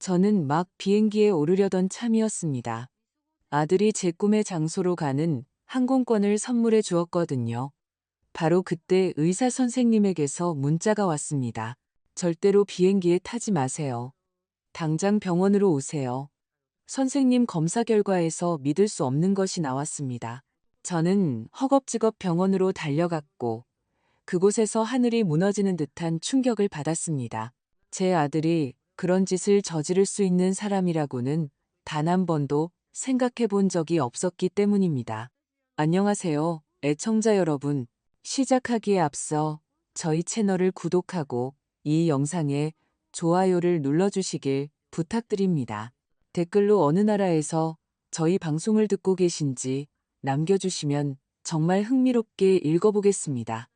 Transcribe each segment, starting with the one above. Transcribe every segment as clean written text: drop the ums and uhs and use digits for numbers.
저는 막 비행기에 오르려던 참이었습니다. 아들이 제 꿈의 장소로 가는 항공권을 선물해 주었거든요. 바로 그때 의사 선생님에게서 문자가 왔습니다. 절대로 비행기에 타지 마세요. 당장 병원으로 오세요. 선생님 검사 결과에서 믿을 수 없는 것이 나왔습니다. 저는 허겁지겁 병원으로 달려갔고 그곳에서 하늘이 무너지는 듯한 충격을 받았습니다. 제 아들이 그런 짓을 저지를 수 있는 사람이라고는 단 한 번도 생각해 본 적이 없었기 때문입니다. 안녕하세요, 애청자 여러분. 시작하기에 앞서 저희 채널을 구독하고 이 영상에 좋아요를 눌러주시길 부탁드립니다. 댓글로 어느 나라에서 저희 방송을 듣고 계신지 남겨주시면 정말 흥미롭게 읽어보겠습니다.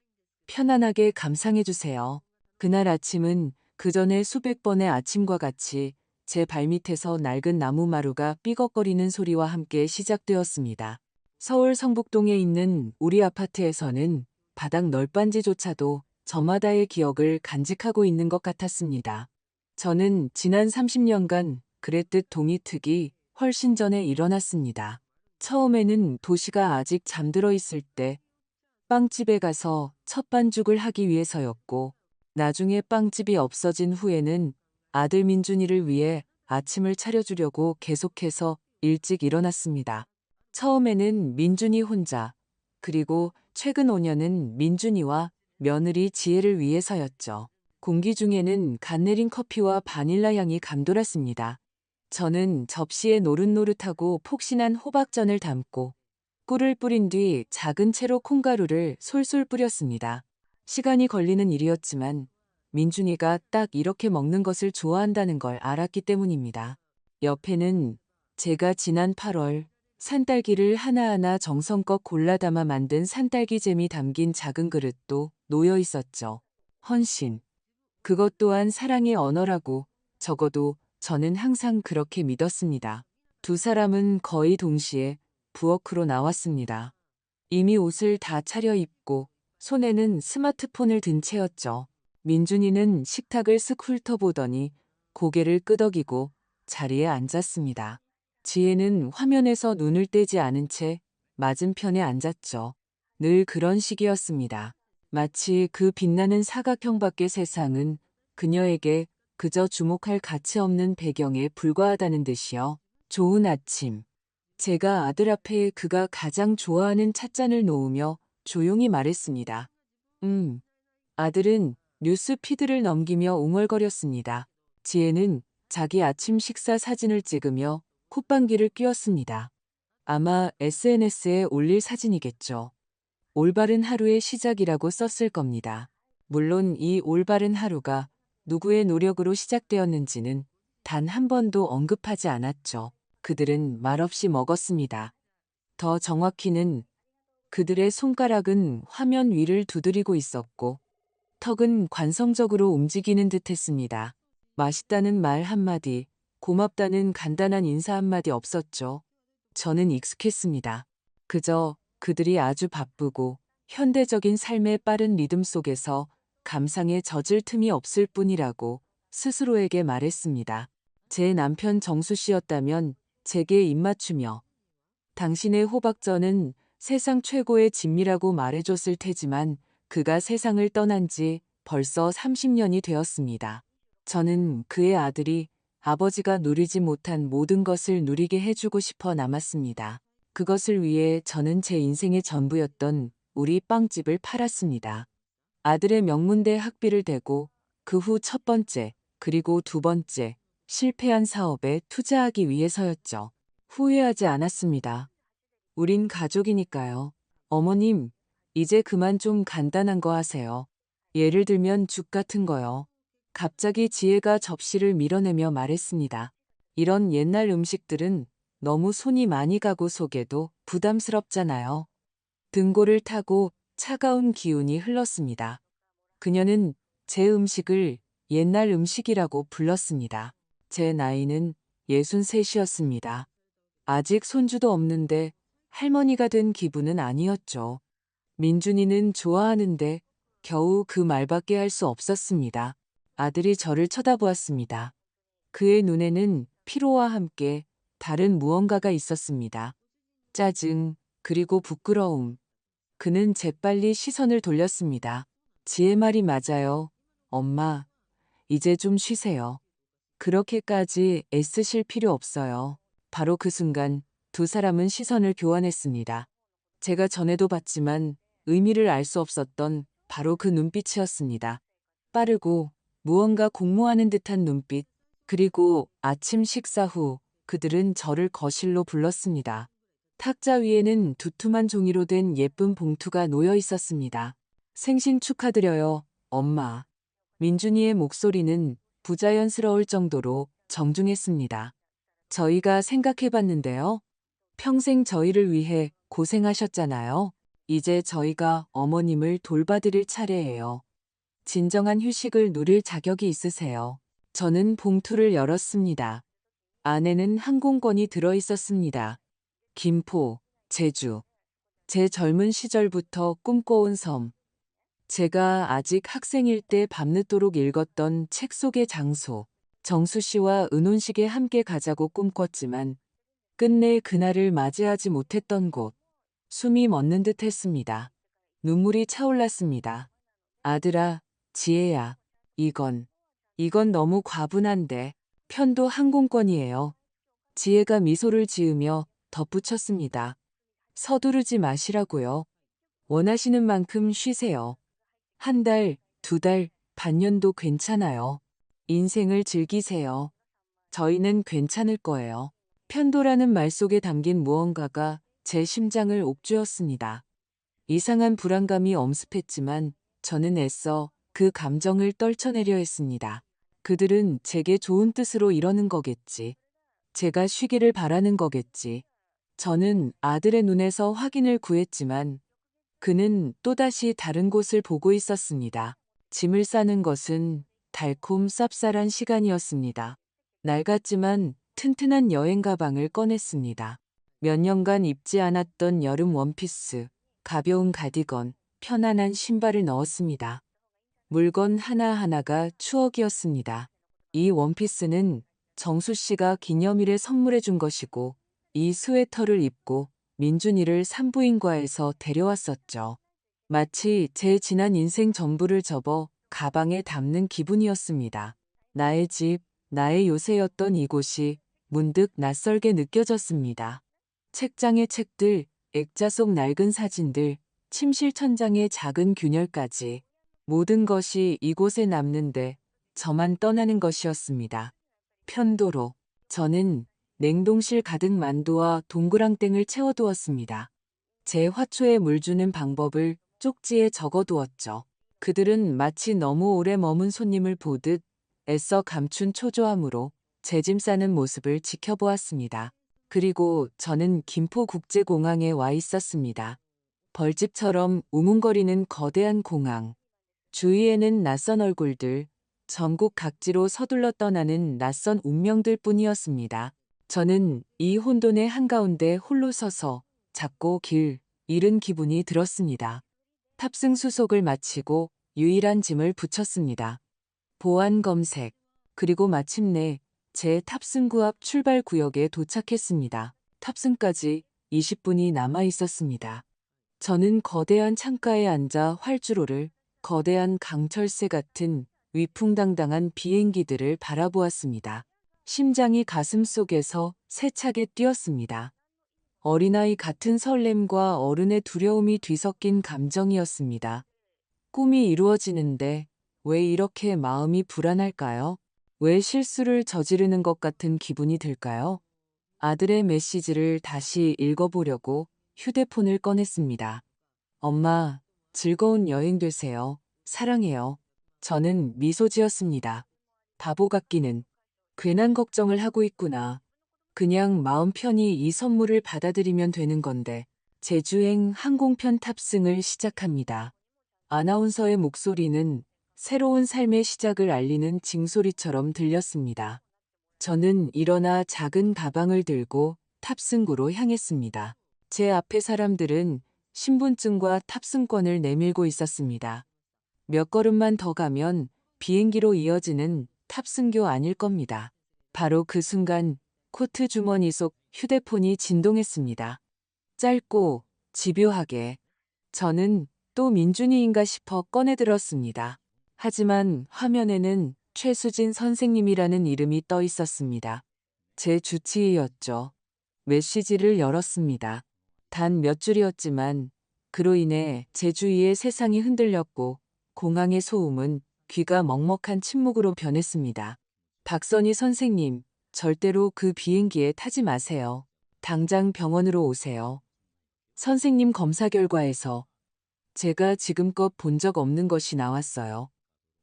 편안하게 감상해주세요. 그날 아침은 그 전에 수백 번의 아침과 같이 제 발밑에서 낡은 나무마루가 삐걱거리는 소리와 함께 시작되었습니다. 서울 성북동에 있는 우리 아파트에서는 바닥 널빤지조차도 저마다의 기억을 간직하고 있는 것 같았습니다. 저는 지난 30년간 그랬듯 동이특이 훨씬 전에 일어났습니다. 처음에는 도시가 아직 잠들어 있을 때 빵집에 가서 첫 반죽을 하기 위해서였고, 나중에 빵집이 없어진 후에는 아들 민준이를 위해 아침을 차려주려고 계속해서 일찍 일어났습니다. 처음에는 민준이 혼자, 그리고 최근 5년은 민준이와 며느리 지혜를 위해서였죠. 공기 중에는 갓 내린 커피와 바닐라 향이 감돌았습니다. 저는 접시에 노릇노릇하고 폭신한 호박전을 담고 꿀을 뿌린 뒤 작은 채로 콩가루를 솔솔 뿌렸습니다. 시간이 걸리는 일이었지만 민준이가 딱 이렇게 먹는 것을 좋아한다는 걸 알았기 때문입니다. 옆에는 제가 지난 8월 산딸기를 하나하나 정성껏 골라 담아 만든 산딸기 잼이 담긴 작은 그릇도 놓여 있었죠. 헌신. 그것 또한 사랑의 언어라고 적어도 저는 항상 그렇게 믿었습니다. 두 사람은 거의 동시에 부엌으로 나왔습니다. 이미 옷을 다 차려입고 손에는 스마트폰을 든 채였죠. 민준이는 식탁을 쓱 훑어보더니 고개를 끄덕이고 자리에 앉았습니다. 지혜는 화면에서 눈을 떼지 않은 채 맞은편에 앉았죠. 늘 그런 식이었습니다. 마치 그 빛나는 사각형 밖의 세상은 그녀에게 그저 주목할 가치 없는 배경에 불과하다는 듯이요. 좋은 아침. 제가 아들 앞에 그가 가장 좋아하는 찻잔을 놓으며 조용히 말했습니다. 아들은 뉴스 피드를 넘기며 웅얼거렸습니다. 지혜는 자기 아침 식사 사진을 찍으며 콧방귀를 뀌었습니다. 아마 SNS에 올릴 사진이겠죠. 올바른 하루의 시작이라고 썼을 겁니다. 물론 이 올바른 하루가 누구의 노력으로 시작되었는지는 단 한 번도 언급하지 않았죠. 그들은 말없이 먹었습니다. 더 정확히는 그들의 손가락은 화면 위를 두드리고 있었고 턱은 관성적으로 움직이는 듯 했습니다. 맛있다는 말 한마디, 고맙다는 간단한 인사 한마디 없었죠. 저는 익숙했습니다. 그저 그들이 아주 바쁘고 현대적인 삶의 빠른 리듬 속에서 감상에 젖을 틈이 없을 뿐이라고 스스로에게 말했습니다. 제 남편 정수 씨였다면 제게 입맞추며 당신의 호박전은 세상 최고의 진미라고 말해줬을 테지만 그가 세상을 떠난 지 벌써 30년이 되었습니다. 저는 그의 아들이 아버지가 누리지 못한 모든 것을 누리게 해주고 싶어 남았습니다. 그것을 위해 저는 제 인생의 전부였던 우리 빵집을 팔았습니다. 아들의 명문대 학비를 대고 그 후 첫 번째, 그리고 두 번째, 실패한 사업에 투자하기 위해서였죠. 후회하지 않았습니다. 우린 가족이니까요. 어머님, 이제 그만 좀 간단한 거 하세요. 예를 들면 죽 같은 거요. 갑자기 지혜가 접시를 밀어내며 말했습니다. 이런 옛날 음식들은 너무 손이 많이 가고 속에도 부담스럽잖아요. 등골을 타고 차가운 기운이 흘렀습니다. 그녀는 제 음식을 옛날 음식이라고 불렀습니다. 제 나이는 63이었습니다. 아직 손주도 없는데 할머니가 된 기분은 아니었죠. 민준이는 좋아하는데 겨우 그 말밖에 할 수 없었습니다. 아들이 저를 쳐다보았습니다. 그의 눈에는 피로와 함께 다른 무언가가 있었습니다. 짜증, 그리고 부끄러움. 그는 재빨리 시선을 돌렸습니다. 지혜 말이 맞아요. 엄마, 이제 좀 쉬세요. 그렇게까지 애쓰실 필요 없어요. 바로 그 순간 두 사람은 시선을 교환했습니다. 제가 전에도 봤지만 의미를 알 수 없었던 바로 그 눈빛이었습니다. 빠르고 무언가 공모하는 듯한 눈빛. 그리고 아침 식사 후 그들은 저를 거실로 불렀습니다. 탁자 위에는 두툼한 종이로 된 예쁜 봉투가 놓여 있었습니다. 생신 축하드려요, 엄마. 민준이의 목소리는 부자연스러울 정도로 정중했습니다. 저희가 생각해봤는데요. 평생 저희를 위해 고생하셨잖아요. 이제 저희가 어머님을 돌봐드릴 차례예요. 진정한 휴식을 누릴 자격이 있으세요. 저는 봉투를 열었습니다. 안에는 항공권이 들어 있었습니다. 김포, 제주. 제 젊은 시절부터 꿈꿔온 섬. 제가 아직 학생일 때 밤늦도록 읽었던 책 속의 장소. 정수 씨와 은혼식에 함께 가자고 꿈꿨지만 끝내 그날을 맞이하지 못했던 곳. 숨이 멎는 듯 했습니다. 눈물이 차올랐습니다. 아들아, 지혜야, 이건 너무 과분한데. 편도 항공권이에요. 지혜가 미소를 지으며 덧붙였습니다. 서두르지 마시라고요. 원하시는 만큼 쉬세요. 한 달, 두 달, 반년도 괜찮아요. 인생을 즐기세요. 저희는 괜찮을 거예요. 편도라는 말 속에 담긴 무언가가 제 심장을 옥죄었습니다. 이상한 불안감이 엄습했지만 저는 애써 그 감정을 떨쳐내려 했습니다. 그들은 제게 좋은 뜻으로 이러는 거겠지. 제가 쉬기를 바라는 거겠지. 저는 아들의 눈에서 확인을 구했지만 그는 또다시 다른 곳을 보고 있었습니다. 짐을 싸는 것은 달콤 쌉쌀한 시간이었습니다. 낡았지만 튼튼한 여행 가방을 꺼냈습니다. 몇 년간 입지 않았던 여름 원피스, 가벼운 가디건, 편안한 신발을 넣었습니다. 물건 하나하나가 추억이었습니다. 이 원피스는 정수 씨가 기념일에 선물해 준 것이고, 이 스웨터를 입고 민준이를 산부인과에서 데려왔었죠. 마치 제 지난 인생 전부를 접어 가방에 담는 기분이었습니다. 나의 집, 나의 요새였던 이곳이 문득 낯설게 느껴졌습니다. 책장의 책들, 액자 속 낡은 사진들, 침실 천장의 작은 균열까지 모든 것이 이곳에 남는데 저만 떠나는 것이었습니다. 편도로 저는 냉동실 가득 만두와 동그랑땡을 채워두었습니다. 제 화초에 물 주는 방법을 쪽지에 적어두었죠. 그들은 마치 너무 오래 머문 손님을 보듯 애써 감춘 초조함으로 제 짐 싸는 모습을 지켜보았습니다. 그리고 저는 김포국제공항에 와 있었습니다. 벌집처럼 우문거리는 거대한 공항. 주위에는 낯선 얼굴들, 전국 각지로 서둘러 떠나는 낯선 운명들 뿐이었습니다. 저는 이 혼돈의 한가운데 홀로 서서 작고 잃은 기분이 들었습니다. 탑승 수속을 마치고 유일한 짐을 붙였습니다. 보안 검색, 그리고 마침내 제 탑승구 앞 출발 구역에 도착했습니다. 탑승까지 20분이 남아 있었습니다. 저는 거대한 창가에 앉아 활주로를, 거대한 강철새 같은 위풍당당한 비행기들을 바라보았습니다. 심장이 가슴 속에서 세차게 뛰었습니다. 어린아이 같은 설렘과 어른의 두려움이 뒤섞인 감정이었습니다. 꿈이 이루어지는데 왜 이렇게 마음이 불안할까요? 왜 실수를 저지르는 것 같은 기분이 들까요? 아들의 메시지를 다시 읽어보려고 휴대폰을 꺼냈습니다. 엄마, 즐거운 여행 되세요. 사랑해요. 저는 미소 지었습니다. 바보 같기는. 괜한 걱정을 하고 있구나. 그냥 마음 편히 이 선물을 받아들이면 되는 건데. 제주행 항공편 탑승을 시작합니다. 아나운서의 목소리는 새로운 삶의 시작을 알리는 징소리처럼 들렸습니다. 저는 일어나 작은 가방을 들고 탑승구로 향했습니다. 제 앞에 사람들은 신분증과 탑승권을 내밀고 있었습니다. 몇 걸음만 더 가면 비행기로 이어지는 탑승교 아닐 겁니다. 바로 그 순간 코트 주머니 속 휴대폰이 진동했습니다. 짧고 집요하게. 저는 또 민준이인가 싶어 꺼내들었습니다. 하지만 화면에는 최수진 선생님이라는 이름이 떠 있었습니다. 제 주치의였죠. 메시지를 열었습니다. 단 몇 줄이었지만 그로 인해 제 주위의 세상이 흔들렸고 공항의 소음은 귀가 먹먹한 침묵으로 변했습니다. 박선희 선생님, 절대로 그 비행기에 타지 마세요. 당장 병원으로 오세요. 선생님 검사 결과에서 제가 지금껏 본 적 없는 것이 나왔어요.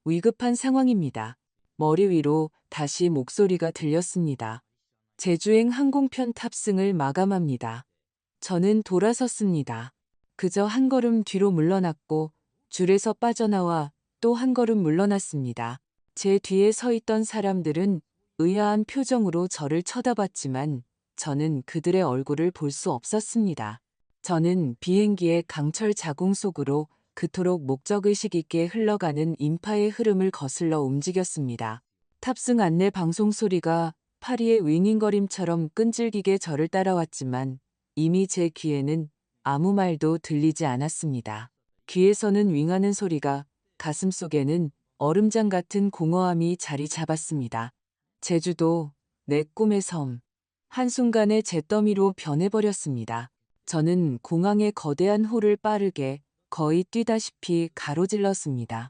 위급한 상황입니다. 머리 위로 다시 목소리가 들렸습니다. 제주행 항공편 탑승을 마감합니다. 저는 돌아섰습니다. 그저 한 걸음 뒤로 물러났고 줄에서 빠져나와 또 한 걸음 물러났습니다. 제 뒤에 서 있던 사람들은 의아한 표정으로 저를 쳐다봤지만 저는 그들의 얼굴을 볼 수 없었습니다. 저는 비행기의 강철 자궁 속으로 그토록 목적의식 있게 흘러가는 인파의 흐름을 거슬러 움직였습니다. 탑승 안내 방송 소리가 파리의 윙윙거림처럼 끈질기게 저를 따라왔지만 이미 제 귀에는 아무 말도 들리지 않았습니다. 귀에서는 윙하는 소리가, 가슴속에는 얼음장 같은 공허함이 자리 잡았습니다. 제주도, 내 꿈의 섬. 한순간에 잿더미로 변해버렸습니다. 저는 공항의 거대한 홀을 빠르게 거의 뛰다시피 가로질렀습니다.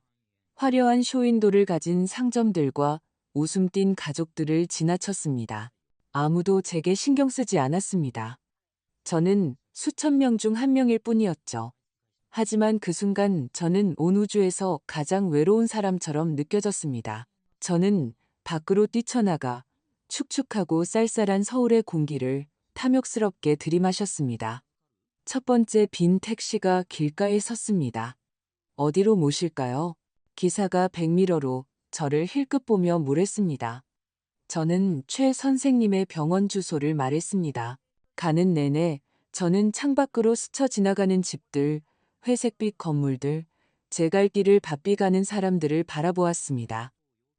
화려한 쇼윈도를 가진 상점들과 웃음 띤 가족들을 지나쳤습니다. 아무도 제게 신경 쓰지 않았습니다. 저는 수천 명 중 한 명일 뿐이었죠. 하지만 그 순간 저는 온 우주에서 가장 외로운 사람처럼 느껴졌습니다. 저는 밖으로 뛰쳐나가 축축하고 쌀쌀한 서울의 공기를 탐욕스럽게 들이마셨습니다. 첫 번째 빈 택시가 길가에 섰습니다. 어디로 모실까요? 기사가 백미러로 저를 힐끗 보며 물었습니다. 저는 최 선생님의 병원 주소를 말했습니다. 가는 내내 저는 창밖으로 스쳐 지나가는 집들, 회색빛 건물들, 제 갈 길을 바삐 가는 사람들을 바라보았습니다.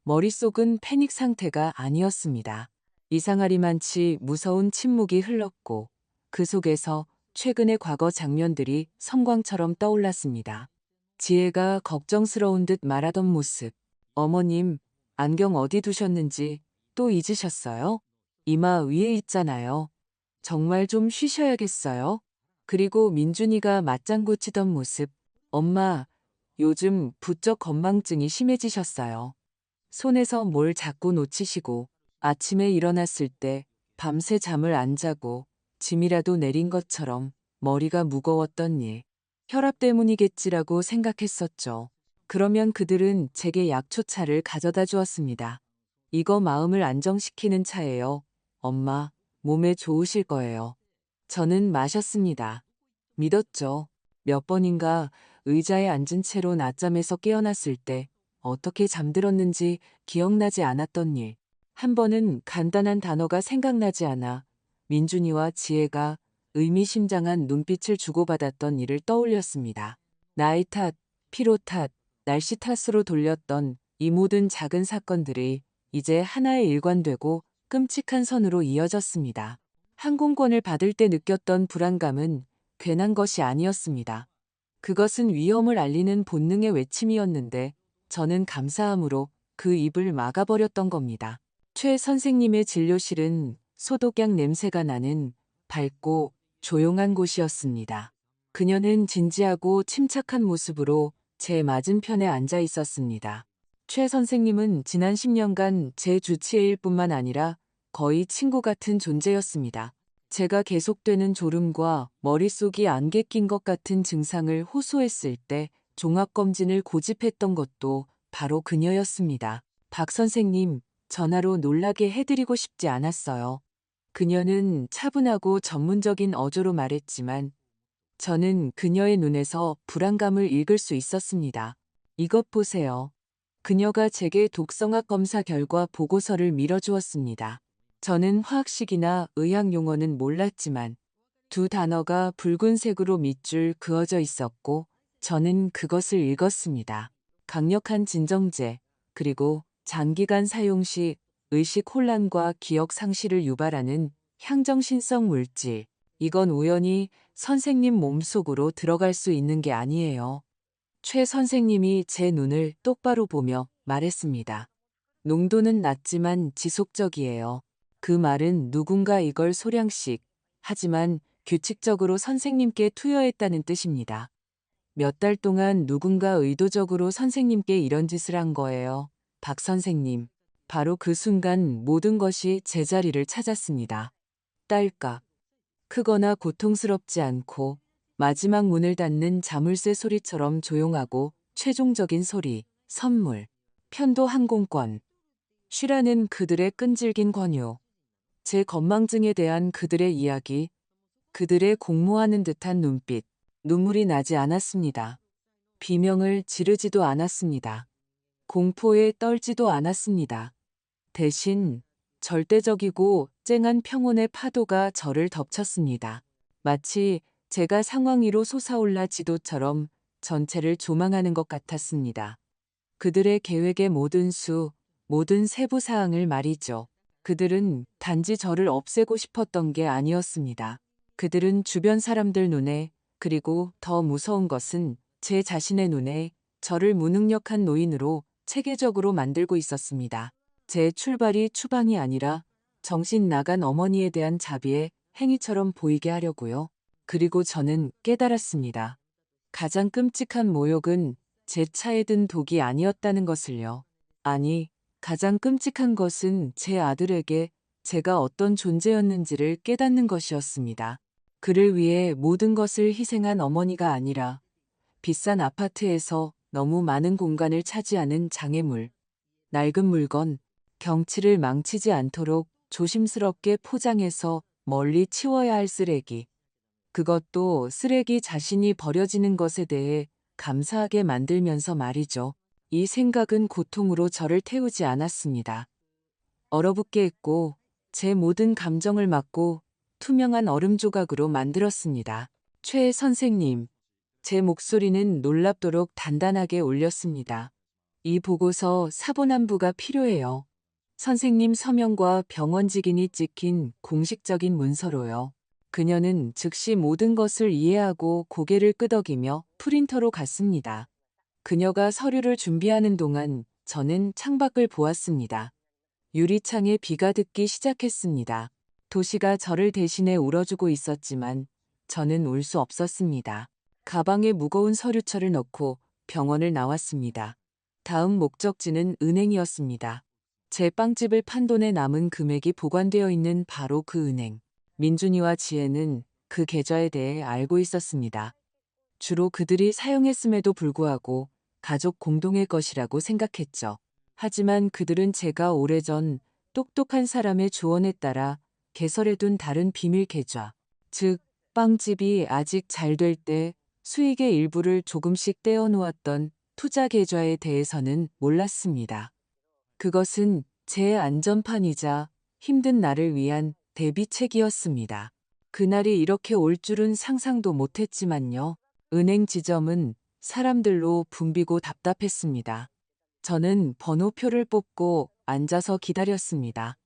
머릿속은 패닉 상태가 아니었습니다. 이상하리만치 무서운 침묵이 흘렀고 그 속에서 최근의 과거 장면들이 섬광처럼 떠올랐습니다. 지혜가 걱정스러운 듯 말하던 모습. 어머님, 안경 어디 두셨는지 또 잊으셨어요? 이마 위에 있잖아요. 정말 좀 쉬셔야겠어요. 그리고 민준이가 맞장구 치던 모습. 엄마, 요즘 부쩍 건망증이 심해지셨어요. 손에서 뭘 자꾸 놓치시고 아침에 일어났을 때 밤새 잠을 안 자고 짐이라도 내린 것처럼 머리가 무거웠던 일. 혈압 때문이겠지라고 생각했었죠. 그러면 그들은 제게 약초차를 가져다 주었습니다. 이거 마음을 안정시키는 차예요. 엄마, 몸에 좋으실 거예요. 저는 마셨습니다. 믿었죠. 몇 번인가 의자에 앉은 채로 낮잠에서 깨어났을 때 어떻게 잠들었는지 기억나지 않았던 일. 한 번은 간단한 단어가 생각나지 않아 민준이와 지혜가 의미심장한 눈빛을 주고받았던 일을 떠올렸습니다. 나이 탓, 피로 탓, 날씨 탓으로 돌렸던 이 모든 작은 사건들이 이제 하나의 일관되고 끔찍한 선으로 이어졌습니다. 항공권을 받을 때 느꼈던 불안감은 괜한 것이 아니었습니다. 그것은 위험을 알리는 본능의 외침이었는데 저는 감사함으로 그 입을 막아버렸던 겁니다. 최 선생님의 진료실은 소독약 냄새가 나는 밝고 조용한 곳이었습니다. 그녀는 진지하고 침착한 모습으로 제 맞은편에 앉아 있었습니다. 최 선생님은 지난 10년간 제 주치의일 뿐만 아니라 거의 친구 같은 존재였습니다. 제가 계속되는 졸음과 머릿속이 안개 낀 것 같은 증상을 호소했을 때 종합검진을 고집했던 것도 바로 그녀였습니다. 박 선생님, 전화로 놀라게 해드리고 싶지 않았어요. 그녀는 차분하고 전문적인 어조로 말했지만 저는 그녀의 눈에서 불안감을 읽을 수 있었습니다. 이것 보세요. 그녀가 제게 독성학 검사 결과 보고서를 밀어주었습니다. 저는 화학식이나 의학 용어는 몰랐지만 두 단어가 붉은색으로 밑줄 그어져 있었고 저는 그것을 읽었습니다. 강력한 진정제, 그리고 장기간 사용 시 의식 혼란과 기억 상실을 유발하는 향정신성 물질. 이건 우연히 선생님 몸속으로 들어갈 수 있는 게 아니에요. 최 선생님이 제 눈을 똑바로 보며 말했습니다. 농도는 낮지만 지속적이에요. 그 말은 누군가 이걸 소량씩, 하지만 규칙적으로 선생님께 투여했다는 뜻입니다. 몇 달 동안 누군가 의도적으로 선생님께 이런 짓을 한 거예요. 박 선생님. 바로 그 순간 모든 것이 제자리를 찾았습니다. 딸깍. 크거나 고통스럽지 않고 마지막 문을 닫는 자물쇠 소리처럼 조용하고 최종적인 소리, 선물, 편도 항공권. 쉬라는 그들의 끈질긴 권유. 제 건망증에 대한 그들의 이야기, 그들의 공모하는 듯한 눈빛. 눈물이 나지 않았습니다. 비명을 지르지도 않았습니다. 공포에 떨지도 않았습니다. 대신 절대적이고 쨍한 평온의 파도가 저를 덮쳤습니다. 마치 제가 상황 위로 솟아올라 지도처럼 전체를 조망하는 것 같았습니다. 그들의 계획의 모든 수, 모든 세부 사항을 말이죠. 그들은 단지 저를 없애고 싶었던 게 아니었습니다. 그들은 주변 사람들 눈에, 그리고 더 무서운 것은 제 자신의 눈에 저를 무능력한 노인으로 체계적으로 만들고 있었습니다. 제 출발이 추방이 아니라 정신 나간 어머니에 대한 자비의 행위처럼 보이게 하려고요. 그리고 저는 깨달았습니다. 가장 끔찍한 모욕은 제 차에 든 독이 아니었다는 것을요. 아니, 가장 끔찍한 것은 제 아들에게 제가 어떤 존재였는지를 깨닫는 것이었습니다. 그를 위해 모든 것을 희생한 어머니가 아니라 비싼 아파트에서 너무 많은 공간을 차지하는 장애물, 낡은 물건, 경치를 망치지 않도록 조심스럽게 포장해서 멀리 치워야 할 쓰레기. 그것도 쓰레기 자신이 버려지는 것에 대해 감사하게 만들면서 말이죠. 이 생각은 고통으로 저를 태우지 않았습니다. 얼어붙게 했고 제 모든 감정을 막고 투명한 얼음 조각으로 만들었습니다. 최 선생님, 제 목소리는 놀랍도록 단단하게 울렸습니다. 이 보고서 사본안부가 필요해요. 선생님 서명과 병원 직인이 찍힌 공식적인 문서로요. 그녀는 즉시 모든 것을 이해하고 고개를 끄덕이며 프린터로 갔습니다. 그녀가 서류를 준비하는 동안 저는 창밖을 보았습니다. 유리창에 비가 듣기 시작했습니다. 도시가 저를 대신해 울어주고 있었지만 저는 울 수 없었습니다. 가방에 무거운 서류철을 넣고 병원을 나왔습니다. 다음 목적지는 은행이었습니다. 제 빵집을 판 돈에 남은 금액이 보관되어 있는 바로 그 은행. 민준이와 지혜는 그 계좌에 대해 알고 있었습니다. 주로 그들이 사용했음에도 불구하고 가족 공동의 것이라고 생각했죠. 하지만 그들은 제가 오래전 똑똑한 사람의 조언에 따라 개설해둔 다른 비밀 계좌, 즉 빵집이 아직 잘 될 때 수익의 일부를 조금씩 떼어놓았던 투자 계좌에 대해서는 몰랐습니다. 그것은 제 안전판이자 힘든 날을 위한 대비책이었습니다. 그날이 이렇게 올 줄은 상상도 못했지만요. 은행 지점은 사람들로 붐비고 답답했습니다. 저는 번호표를 뽑고 앉아서 기다렸습니다.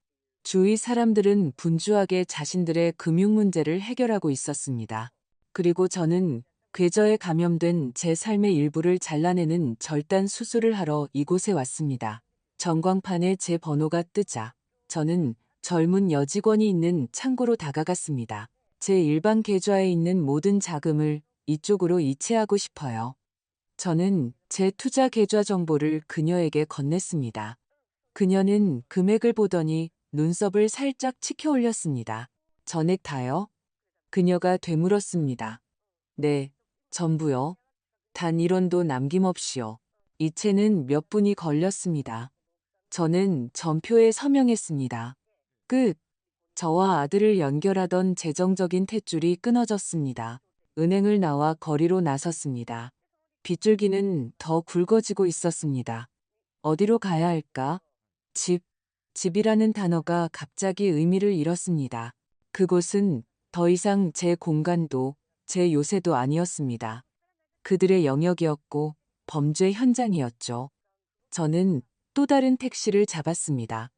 주위 사람들은 분주하게 자신들의 금융 문제를 해결하고 있었습니다. 그리고 저는 궤저에 감염된 제 삶의 일부를 잘라내는 절단 수술을 하러 이곳에 왔습니다. 전광판에 제 번호가 뜨자 저는 젊은 여직원이 있는 창고로 다가갔습니다. 제 일반 계좌에 있는 모든 자금을 이쪽으로 이체하고 싶어요. 저는 제 투자 계좌 정보를 그녀에게 건넸습니다. 그녀는 금액을 보더니 눈썹을 살짝 치켜 올렸습니다. 전액 다요? 그녀가 되물었습니다. 네, 전부요. 단 1원도 남김없이요. 이체는 몇 분이 걸렸습니다. 저는 전표에 서명했습니다. 끝. 저와 아들을 연결하던 재정적인 탯줄이 끊어졌습니다. 은행을 나와 거리로 나섰습니다. 빗줄기는 더 굵어지고 있었습니다. 어디로 가야 할까? 집. 집이라는 단어가 갑자기 의미를 잃었습니다. 그곳은 더 이상 제 공간도 제 요새도 아니었습니다. 그들의 영역이었고 범죄 현장이었죠. 저는 또 다른 택시를 잡았습니다.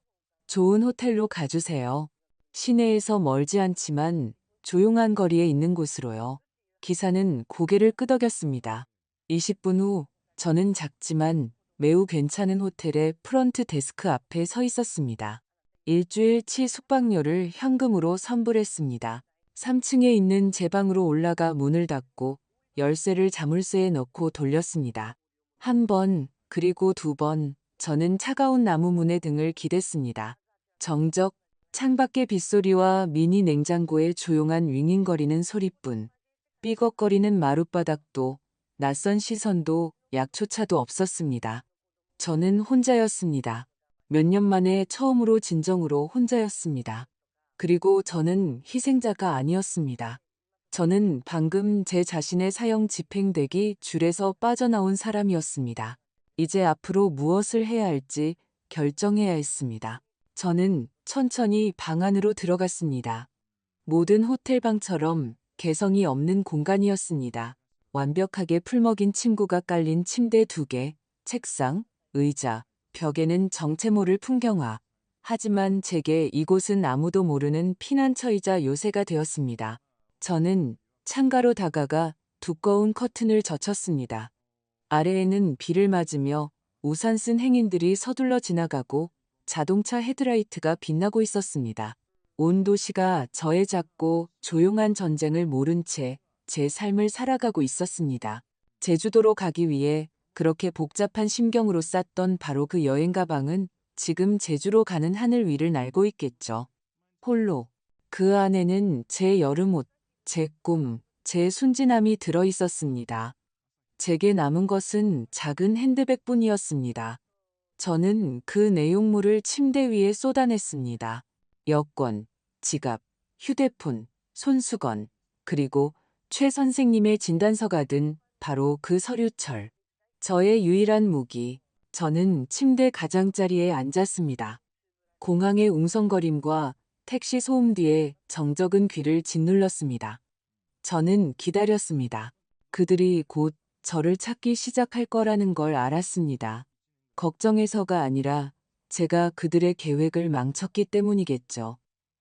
좋은 호텔로 가주세요. 시내에서 멀지 않지만 조용한 거리에 있는 곳으로요. 기사는 고개를 끄덕였습니다. 20분 후 저는 작지만 매우 괜찮은 호텔의 프런트 데스크 앞에 서 있었습니다. 일주일치 숙박료를 현금으로 선불했습니다. 3층에 있는 제 방으로 올라가 문을 닫고 열쇠를 자물쇠에 넣고 돌렸습니다. 한 번, 그리고 두 번, 저는 차가운 나무 문의 등을 기댔습니다. 정적, 창밖의 빗소리와 미니 냉장고의 조용한 윙윙거리는 소리뿐. 삐걱거리는 마룻바닥도 낯선 시선도 약초차도 없었습니다. 저는 혼자였습니다. 몇 년 만에 처음으로 진정으로 혼자였습니다. 그리고 저는 희생자가 아니었습니다. 저는 방금 제 자신의 사형 집행되기 줄에서 빠져나온 사람이었습니다. 이제 앞으로 무엇을 해야 할지 결정해야 했습니다. 저는 천천히 방 안으로 들어갔습니다. 모든 호텔방처럼 개성이 없는 공간이었습니다. 완벽하게 풀먹인 침구가 깔린 침대 2개, 책상, 의자, 벽에는 정체 모를 풍경화. 하지만 제게 이곳은 아무도 모르는 피난처이자 요새가 되었습니다. 저는 창가로 다가가 두꺼운 커튼을 젖혔습니다. 아래에는 비를 맞으며 우산 쓴 행인들이 서둘러 지나가고 자동차 헤드라이트가 빛나고 있었습니다. 온 도시가 저의 작고 조용한 전쟁을 모른 채 제 삶을 살아가고 있었습니다. 제주도로 가기 위해 그렇게 복잡한 심경으로 쌌던 바로 그 여행 가방은 지금 제주로 가는 하늘 위를 날고 있겠죠. 홀로. 그 안에는 제 여름옷, 제 꿈, 제 순진함이 들어 있었습니다. 제게 남은 것은 작은 핸드백뿐이었습니다. 저는 그 내용물을 침대 위에 쏟아냈습니다. 여권, 지갑, 휴대폰, 손수건, 그리고 최 선생님의 진단서가 든 바로 그 서류철. 저의 유일한 무기. 저는 침대 가장자리에 앉았습니다. 공항의 웅성거림과 택시 소음 뒤에 정적은 귀를 짓눌렀습니다. 저는 기다렸습니다. 그들이 곧 저를 찾기 시작할 거라는 걸 알았습니다. 걱정해서가 아니라 제가 그들의 계획을 망쳤기 때문이겠죠.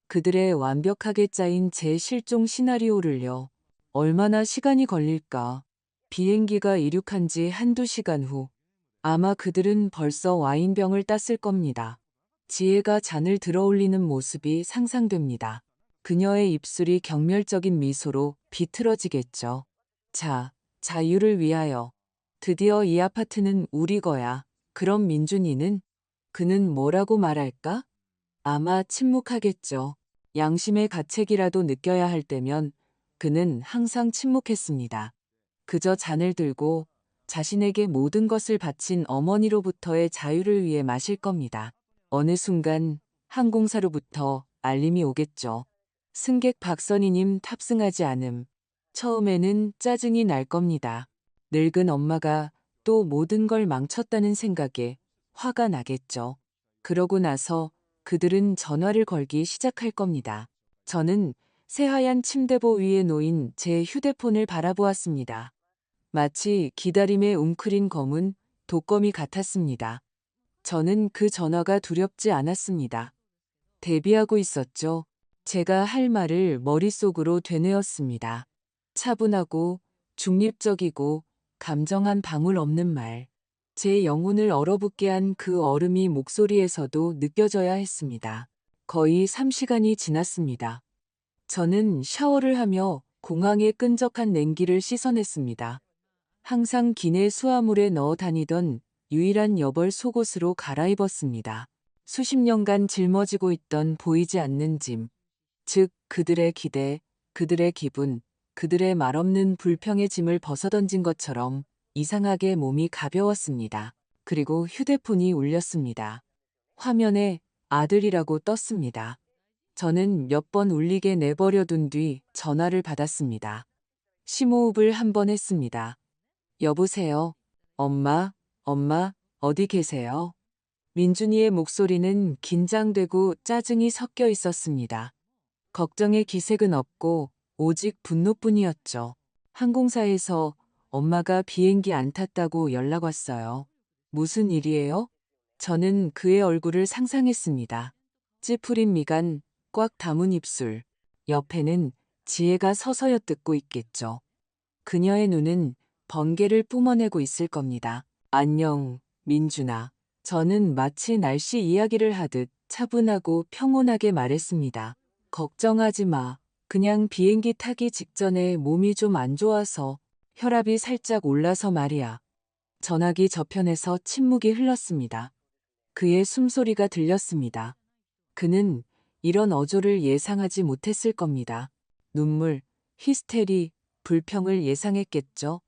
그들의 완벽하게 짜인 제 실종 시나리오를요. 얼마나 시간이 걸릴까? 비행기가 이륙한 지 한두 시간 후 아마 그들은 벌써 와인병을 땄을 겁니다. 지혜가 잔을 들어올리는 모습이 상상됩니다. 그녀의 입술이 경멸적인 미소로 비틀어지겠죠. 자, 자유를 위하여. 드디어 이 아파트는 우리 거야. 그럼 민준이는? 그는 뭐라고 말할까? 아마 침묵하겠죠. 양심의 가책이라도 느껴야 할 때면 그는 항상 침묵했습니다. 그저 잔을 들고 자신에게 모든 것을 바친 어머니로부터의 자유를 위해 마실 겁니다. 어느 순간 항공사로부터 알림이 오겠죠. 승객 박선희님 탑승하지 않음. 처음에는 짜증이 날 겁니다. 늙은 엄마가 또 모든 걸 망쳤다는 생각에 화가 나겠죠. 그러고 나서 그들은 전화를 걸기 시작할 겁니다. 저는 새하얀 침대보 위에 놓인 제 휴대폰을 바라보았습니다. 마치 기다림에 웅크린 검은 독거미 같았습니다. 저는 그 전화가 두렵지 않았습니다. 대비하고 있었죠. 제가 할 말을 머릿속으로 되뇌었습니다. 차분하고 중립적이고 감정 한 방울 없는 말. 제 영혼을 얼어붙게 한 그 얼음이 목소리에서도 느껴져야 했습니다. 거의 3시간이 지났습니다. 저는 샤워를 하며 공항의 끈적한 냉기를 씻어냈습니다. 항상 기내 수화물에 넣어 다니던 유일한 여벌 속옷으로 갈아입었습니다. 수십 년간 짊어지고 있던 보이지 않는 짐, 즉 그들의 기대, 그들의 기분, 그들의 말없는 불평의 짐을 벗어던진 것처럼 이상하게 몸이 가벼웠습니다. 그리고 휴대폰이 울렸습니다. 화면에 아들이라고 떴습니다. 저는 몇 번 울리게 내버려둔 뒤 전화를 받았습니다. 심호흡을 한 번 했습니다. 여보세요. 엄마, 엄마, 어디 계세요? 민준이의 목소리는 긴장되고 짜증이 섞여 있었습니다. 걱정의 기색은 없고 오직 분노뿐이었죠. 항공사에서 엄마가 비행기 안 탔다고 연락 왔어요. 무슨 일이에요? 저는 그의 얼굴을 상상했습니다. 찌푸린 미간, 꽉 담은 입술. 옆에는 지혜가 서서 엿듣고 있겠죠. 그녀의 눈은 번개를 뿜어내고 있을 겁니다. 안녕, 민준아. 저는 마치 날씨 이야기를 하듯 차분하고 평온하게 말했습니다. 걱정하지 마. 그냥 비행기 타기 직전에 몸이 좀 안 좋아서 혈압이 살짝 올라서 말이야. 전화기 저편에서 침묵이 흘렀습니다. 그의 숨소리가 들렸습니다. 그는 이런 어조를 예상하지 못했을 겁니다. 눈물, 히스테리, 불평을 예상했겠죠.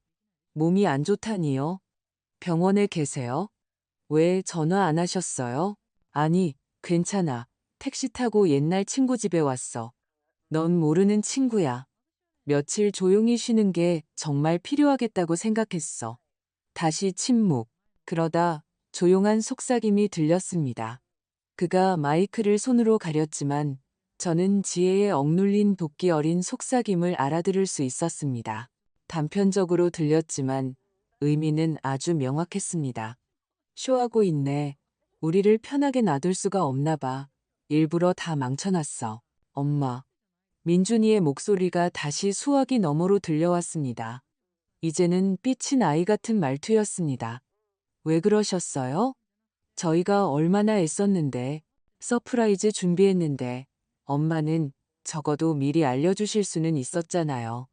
몸이 안 좋다니요? 병원에 계세요? 왜 전화 안 하셨어요? 아니, 괜찮아. 택시 타고 옛날 친구 집에 왔어. 넌 모르는 친구야. 며칠 조용히 쉬는 게 정말 필요하겠다고 생각했어. 다시 침묵. 그러다 조용한 속삭임이 들렸습니다. 그가 마이크를 손으로 가렸지만 저는 지혜의 억눌린 도끼 어린 속삭임을 알아들을 수 있었습니다. 단편적으로 들렸지만 의미는 아주 명확했습니다. 쇼하고 있네. 우리를 편하게 놔둘 수가 없나 봐. 일부러 다 망쳐놨어. 엄마. 민준이의 목소리가 다시 수화기 너머로 들려왔습니다. 이제는 삐친 아이 같은 말투였습니다. 왜 그러셨어요? 저희가 얼마나 애썼는데, 서프라이즈 준비했는데, 엄마는 적어도 미리 알려주실 수는 있었잖아요.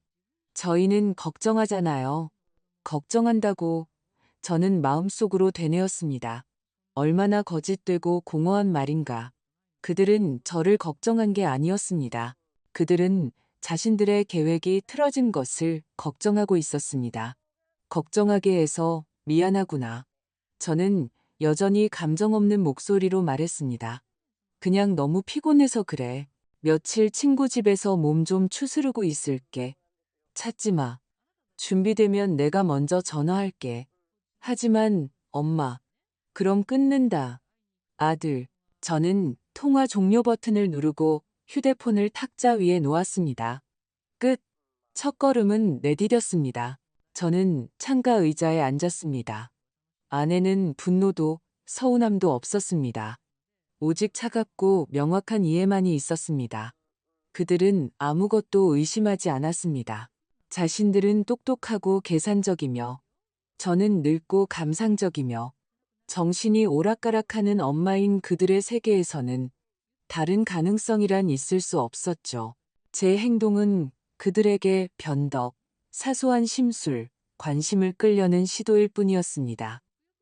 저희는 걱정하잖아요. 걱정한다고 저는 마음속으로 되뇌었습니다. 얼마나 거짓되고 공허한 말인가. 그들은 저를 걱정한 게 아니었습니다. 그들은 자신들의 계획이 틀어진 것을 걱정하고 있었습니다. 걱정하게 해서 미안하구나. 저는 여전히 감정 없는 목소리로 말했습니다. 그냥 너무 피곤해서 그래. 며칠 친구 집에서 몸 좀 추스르고 있을게. 찾지 마. 준비되면 내가 먼저 전화할게. 하지만 엄마. 그럼 끊는다. 아들. 저는 통화 종료 버튼을 누르고 휴대폰을 탁자 위에 놓았습니다. 끝. 첫걸음은 내디뎠습니다. 저는 창가 의자에 앉았습니다. 안에는 분노도 서운함도 없었습니다. 오직 차갑고 명확한 이해만이 있었습니다. 그들은 아무것도 의심하지 않았습니다. 자신들은 똑똑하고 계산적이며 저는 늙고 감상적이며 정신이 오락가락하는 엄마인 그들의 세계에서는 다른 가능성이란 있을 수 없었죠. 제 행동은 그들에게 변덕, 사소한 심술, 관심을 끌려는 시도일 뿐이었습니다.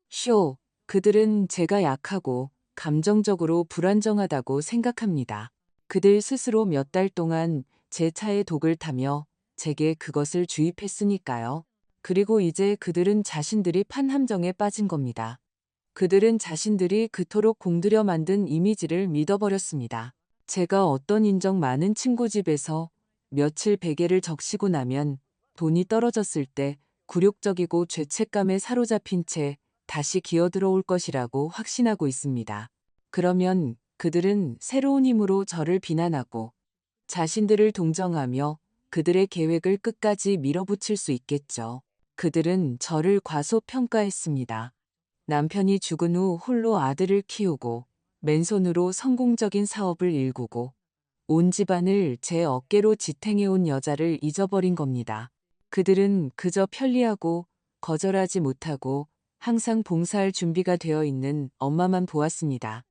쇼, 그들은 제가 약하고 감정적으로 불안정하다고 생각합니다. 그들 스스로 몇 달 동안 제 차에 독을 타며 제게 그것을 주입했으니까요. 그리고 이제 그들은 자신들이 판 함정에 빠진 겁니다. 그들은 자신들이 그토록 공들여 만든 이미지를 믿어버렸습니다. 제가 어떤 인정 많은 친구 집에서 며칠 베개를 적시고 나면 돈이 떨어졌을 때 굴욕적이고 죄책감에 사로잡힌 채 다시 기어들어올 것이라고 확신하고 있습니다. 그러면 그들은 새로운 힘으로 저를 비난하고 자신들을 동정하며 그들의 계획을 끝까지 밀어붙일 수 있겠죠. 그들은 저를 과소평가했습니다. 남편이 죽은 후 홀로 아들을 키우고 맨손으로 성공적인 사업을 일구고 온 집안을 제 어깨로 지탱해온 여자를 잊어버린 겁니다. 그들은 그저 편리하고 거절하지 못하고 항상 봉사할 준비가 되어 있는 엄마만 보았습니다.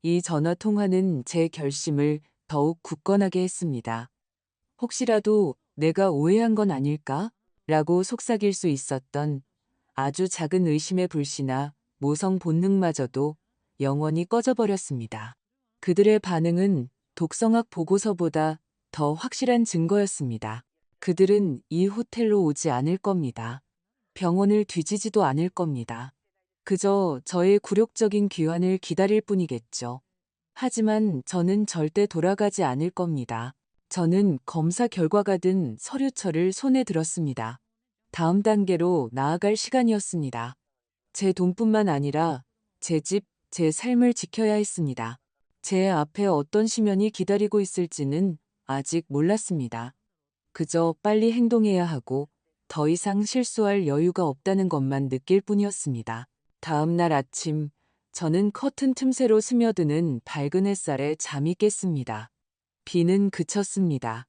이 전화 통화는 제 결심을 더욱 굳건하게 했습니다. 혹시라도 내가 오해한 건 아닐까? 라고 속삭일 수 있었던 아주 작은 의심의 불씨나 모성 본능마저도 영원히 꺼져버렸습니다. 그들의 반응은 독성학 보고서보다 더 확실한 증거였습니다. 그들은 이 호텔로 오지 않을 겁니다. 병원을 뒤지지도 않을 겁니다. 그저 저의 굴욕적인 귀환을 기다릴 뿐이겠죠. 하지만 저는 절대 돌아가지 않을 겁니다. 저는 검사 결과가 든 서류처를 손에 들었습니다. 다음 단계로 나아갈 시간이었습니다. 제 돈뿐만 아니라 제 집, 제 삶을 지켜야 했습니다. 제 앞에 어떤 시련이 기다리고 있을지는 아직 몰랐습니다. 그저 빨리 행동해야 하고 더 이상 실수할 여유가 없다는 것만 느낄 뿐이었습니다. 다음 날 아침, 저는 커튼 틈새로 스며드는 밝은 햇살에 잠이 깼습니다. 비는 그쳤습니다.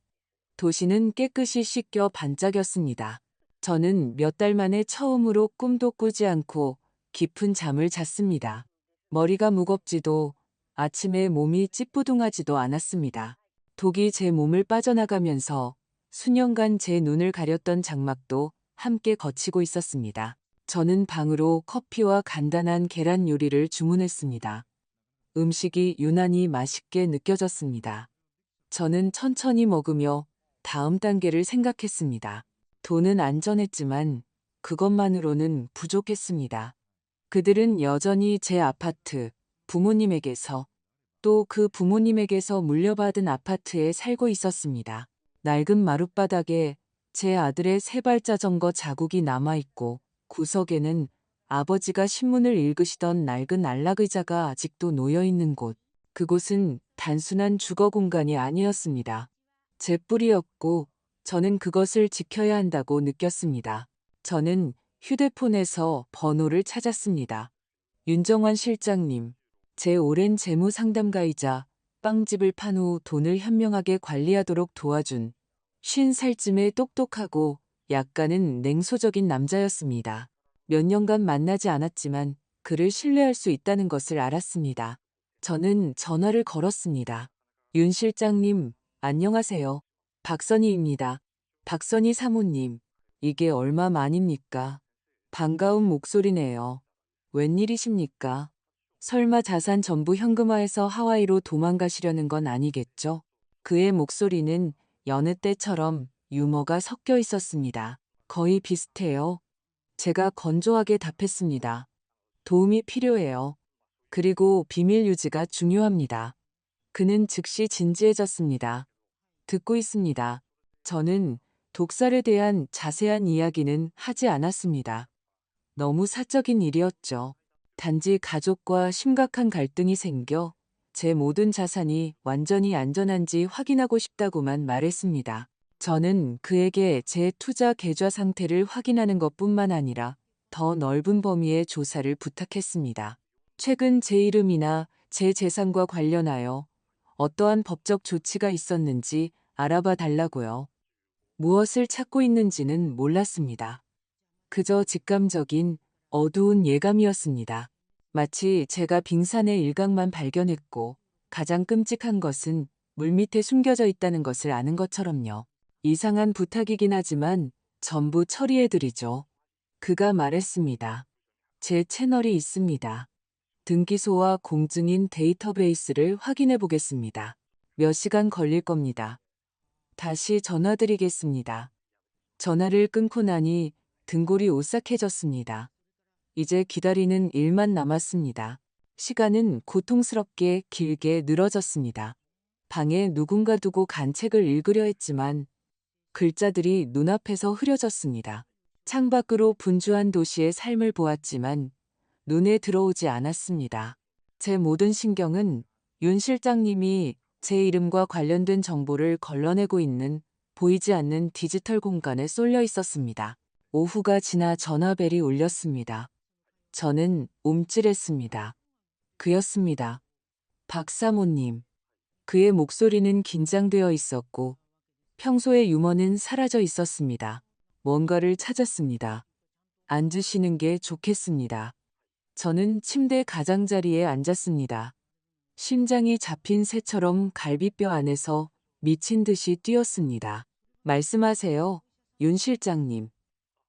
도시는 깨끗이 씻겨 반짝였습니다. 저는 몇 달 만에 처음으로 꿈도 꾸지 않고 깊은 잠을 잤습니다. 머리가 무겁지도 아침에 몸이 찌뿌둥하지도 않았습니다. 독이 제 몸을 빠져나가면서 수년간 제 눈을 가렸던 장막도 함께 걷히고 있었습니다. 저는 방으로 커피와 간단한 계란 요리를 주문했습니다. 음식이 유난히 맛있게 느껴졌습니다. 저는 천천히 먹으며 다음 단계를 생각했습니다. 돈은 안전했지만 그것만으로는 부족했습니다. 그들은 여전히 제 아파트, 부모님에게서 또 그 부모님에게서 물려받은 아파트에 살고 있었습니다. 낡은 마룻바닥에 제 아들의 세발 자전거 자국이 남아있고 구석에는 아버지가 신문을 읽으시던 낡은 안락의자가 아직도 놓여있는 곳. 그곳은 단순한 주거 공간이 아니었습니다. 제 뿌리였고 저는 그것을 지켜야 한다고 느꼈습니다. 저는 휴대폰에서 번호를 찾았습니다. 윤정환 실장님, 제 오랜 재무 상담가이자 빵집을 판 후 돈을 현명하게 관리하도록 도와준 50살쯤의 똑똑하고 약간은 냉소적인 남자였습니다. 몇 년간 만나지 않았지만 그를 신뢰할 수 있다는 것을 알았습니다. 저는 전화를 걸었습니다. 윤 실장님, 안녕하세요. 박선희입니다. 박선희 사모님, 이게 얼마 만입니까? 반가운 목소리네요. 웬일이십니까? 설마 자산 전부 현금화해서 하와이로 도망가시려는 건 아니겠죠? 그의 목소리는 여느 때처럼 유머가 섞여 있었습니다. 거의 비슷해요. 제가 건조하게 답했습니다. 도움이 필요해요. 그리고 비밀 유지가 중요합니다. 그는 즉시 진지해졌습니다. 듣고 있습니다. 저는 독살에 대한 자세한 이야기는 하지 않았습니다. 너무 사적인 일이었죠. 단지 가족과 심각한 갈등이 생겨 제 모든 자산이 완전히 안전한지 확인하고 싶다고만 말했습니다. 저는 그에게 제 투자 계좌 상태를 확인하는 것뿐만 아니라 더 넓은 범위의 조사를 부탁했습니다. 최근 제 이름이나 제 재산과 관련하여 어떠한 법적 조치가 있었는지 알아봐 달라고요. 무엇을 찾고 있는지는 몰랐습니다. 그저 직감적인 어두운 예감이었습니다. 마치 제가 빙산의 일각만 발견했고 가장 끔찍한 것은 물밑에 숨겨져 있다는 것을 아는 것처럼요. 이상한 부탁이긴 하지만 전부 처리해드리죠. 그가 말했습니다. 제 채널이 있습니다. 등기소와 공증인 데이터베이스를 확인해 보겠습니다. 몇 시간 걸릴 겁니다. 다시 전화드리겠습니다. 전화를 끊고 나니 등골이 오싹해졌습니다. 이제 기다리는 일만 남았습니다. 시간은 고통스럽게 길게 늘어졌습니다. 방에 누군가 두고 간 책을 읽으려 했지만 글자들이 눈앞에서 흐려졌습니다. 창밖으로 분주한 도시의 삶을 보았지만 눈에 들어오지 않았습니다. 제 모든 신경은 윤 실장님이 제 이름과 관련된 정보를 걸러내고 있는 보이지 않는 디지털 공간에 쏠려 있었습니다. 오후가 지나 전화벨이 울렸습니다. 저는 움찔했습니다. 그였습니다. 박 사모님. 그의 목소리는 긴장되어 있었고 평소의 유머는 사라져 있었습니다. 뭔가를 찾았습니다. 앉으시는 게 좋겠습니다. 저는 침대 가장자리에 앉았습니다. 심장이 잡힌 새처럼 갈비뼈 안에서 미친 듯이 뛰었습니다. 말씀하세요, 윤 실장님.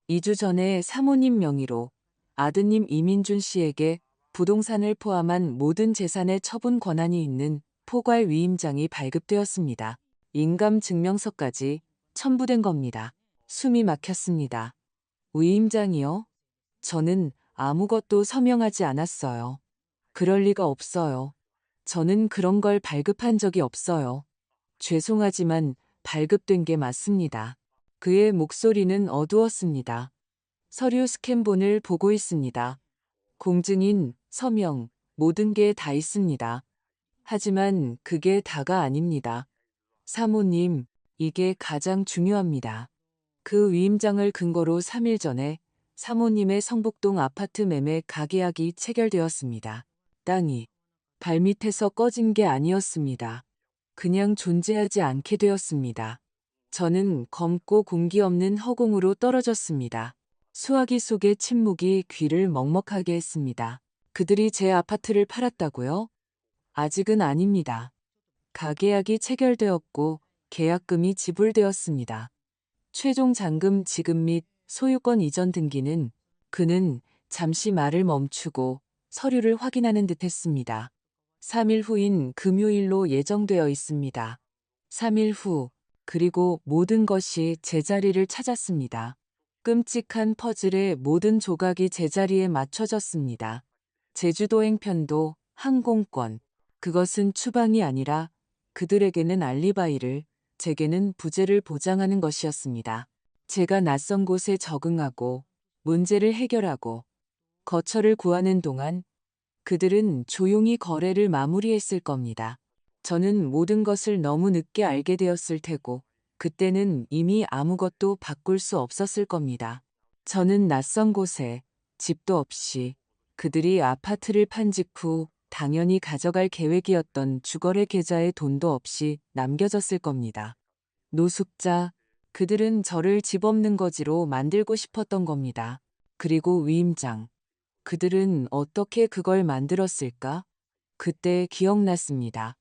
2주 전에 사모님 명의로 아드님 이민준 씨에게 부동산을 포함한 모든 재산의 처분 권한이 있는 포괄 위임장이 발급되었습니다. 인감증명서까지 첨부된 겁니다. 숨이 막혔습니다. 위임장이요? 저는 아무것도 서명하지 않았어요. 그럴 리가 없어요. 저는 그런 걸 발급한 적이 없어요. 죄송하지만 발급된 게 맞습니다. 그의 목소리는 어두웠습니다. 서류 스캔본을 보고 있습니다. 공증인, 서명, 모든 게 다 있습니다. 하지만 그게 다가 아닙니다. 사모님, 이게 가장 중요합니다. 그 위임장을 근거로 3일 전에 사모님의 성북동 아파트 매매 가계약이 체결되었습니다. 땅이 발밑에서 꺼진 게 아니었습니다. 그냥 존재하지 않게 되었습니다. 저는 검고 공기 없는 허공으로 떨어졌습니다. 수화기 속의 침묵이 귀를 먹먹하게 했습니다. 그들이 제 아파트를 팔았다고요? 아직은 아닙니다. 가계약이 체결되었고 계약금이 지불되었습니다. 최종 잔금 지급 및 소유권 이전 등기는 그는 잠시 말을 멈추고 서류를 확인하는 듯 했습니다. 3일 후인 금요일로 예정되어 있습니다. 3일 후, 그리고 모든 것이 제자리를 찾았습니다. 끔찍한 퍼즐의 모든 조각이 제자리에 맞춰졌습니다. 제주도행 편도, 항공권. 그것은 추방이 아니라 그들에게는 알리바이를, 제게는 부재를 보장하는 것이었습니다. 제가 낯선 곳에 적응하고 문제를 해결하고 거처를 구하는 동안 그들은 조용히 거래를 마무리했을 겁니다. 저는 모든 것을 너무 늦게 알게 되었을 테고 그때는 이미 아무것도 바꿀 수 없었을 겁니다. 저는 낯선 곳에 집도 없이 그들이 아파트를 판 직후 당연히 가져갈 계획이었던 주거래 계좌에 돈도 없이 남겨졌을 겁니다. 노숙자, 그들은 저를 집 없는 거지로 만들고 싶었던 겁니다. 그리고 위임장, 그들은 어떻게 그걸 만들었을까? 그때 기억났습니다.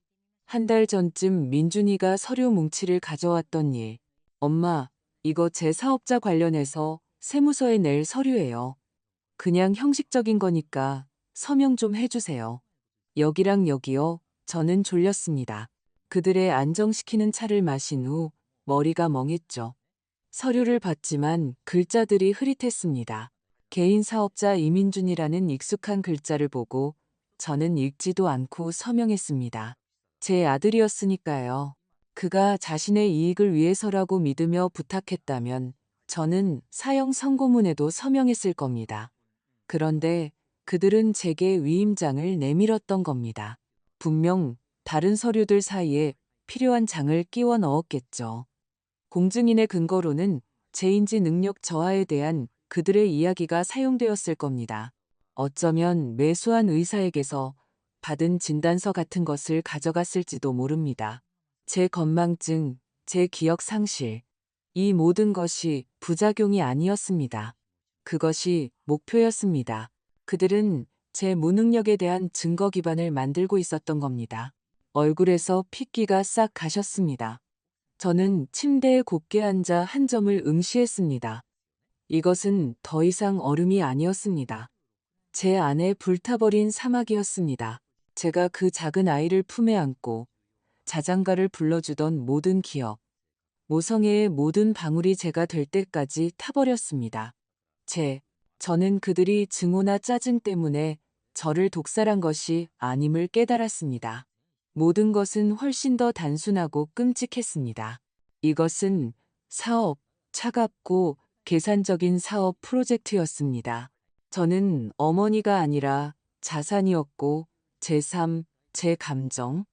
한 달 전쯤 민준이가 서류 뭉치를 가져왔던 일. 엄마, 이거 제 사업자 관련해서 세무서에 낼 서류예요. 그냥 형식적인 거니까 서명 좀 해주세요. 여기랑 여기요. 저는 졸렸습니다. 그들의 안정시키는 차를 마신 후 머리가 멍했죠. 서류를 봤지만 글자들이 흐릿했습니다. 개인 사업자 이민준이라는 익숙한 글자를 보고 저는 읽지도 않고 서명했습니다. 제 아들이었으니까요. 그가 자신의 이익을 위해서라고 믿으며 부탁했다면 저는 사형 선고문에도 서명했을 겁니다. 그런데 그들은 제게 위임장을 내밀었던 겁니다. 분명 다른 서류들 사이에 필요한 장을 끼워 넣었겠죠. 공증인의 근거로는 제인지 능력 저하에 대한 그들의 이야기가 사용되었을 겁니다. 어쩌면 매수한 의사에게서 받은 진단서 같은 것을 가져갔을지도 모릅니다. 제 건망증, 제 기억 상실, 이 모든 것이 부작용이 아니었습니다. 그것이 목표였습니다. 그들은 제 무능력에 대한 증거 기반을 만들고 있었던 겁니다. 얼굴에서 핏기가 싹 가셨습니다. 저는 침대에 곧게 앉아 한 점을 응시했습니다. 이것은 더 이상 얼음이 아니었습니다. 제 안에 불타버린 사막이었습니다. 제가 그 작은 아이를 품에 안고 자장가를 불러주던 모든 기억, 모성애의 모든 방울이 제가 될 때까지 타버렸습니다. 저는 그들이 증오나 짜증 때문에 저를 독살한 것이 아님을 깨달았습니다. 모든 것은 훨씬 더 단순하고 끔찍했습니다. 이것은 사업, 차갑고 계산적인 사업 프로젝트였습니다. 저는 어머니가 아니라 자산이었고 제 삶, 제 감정,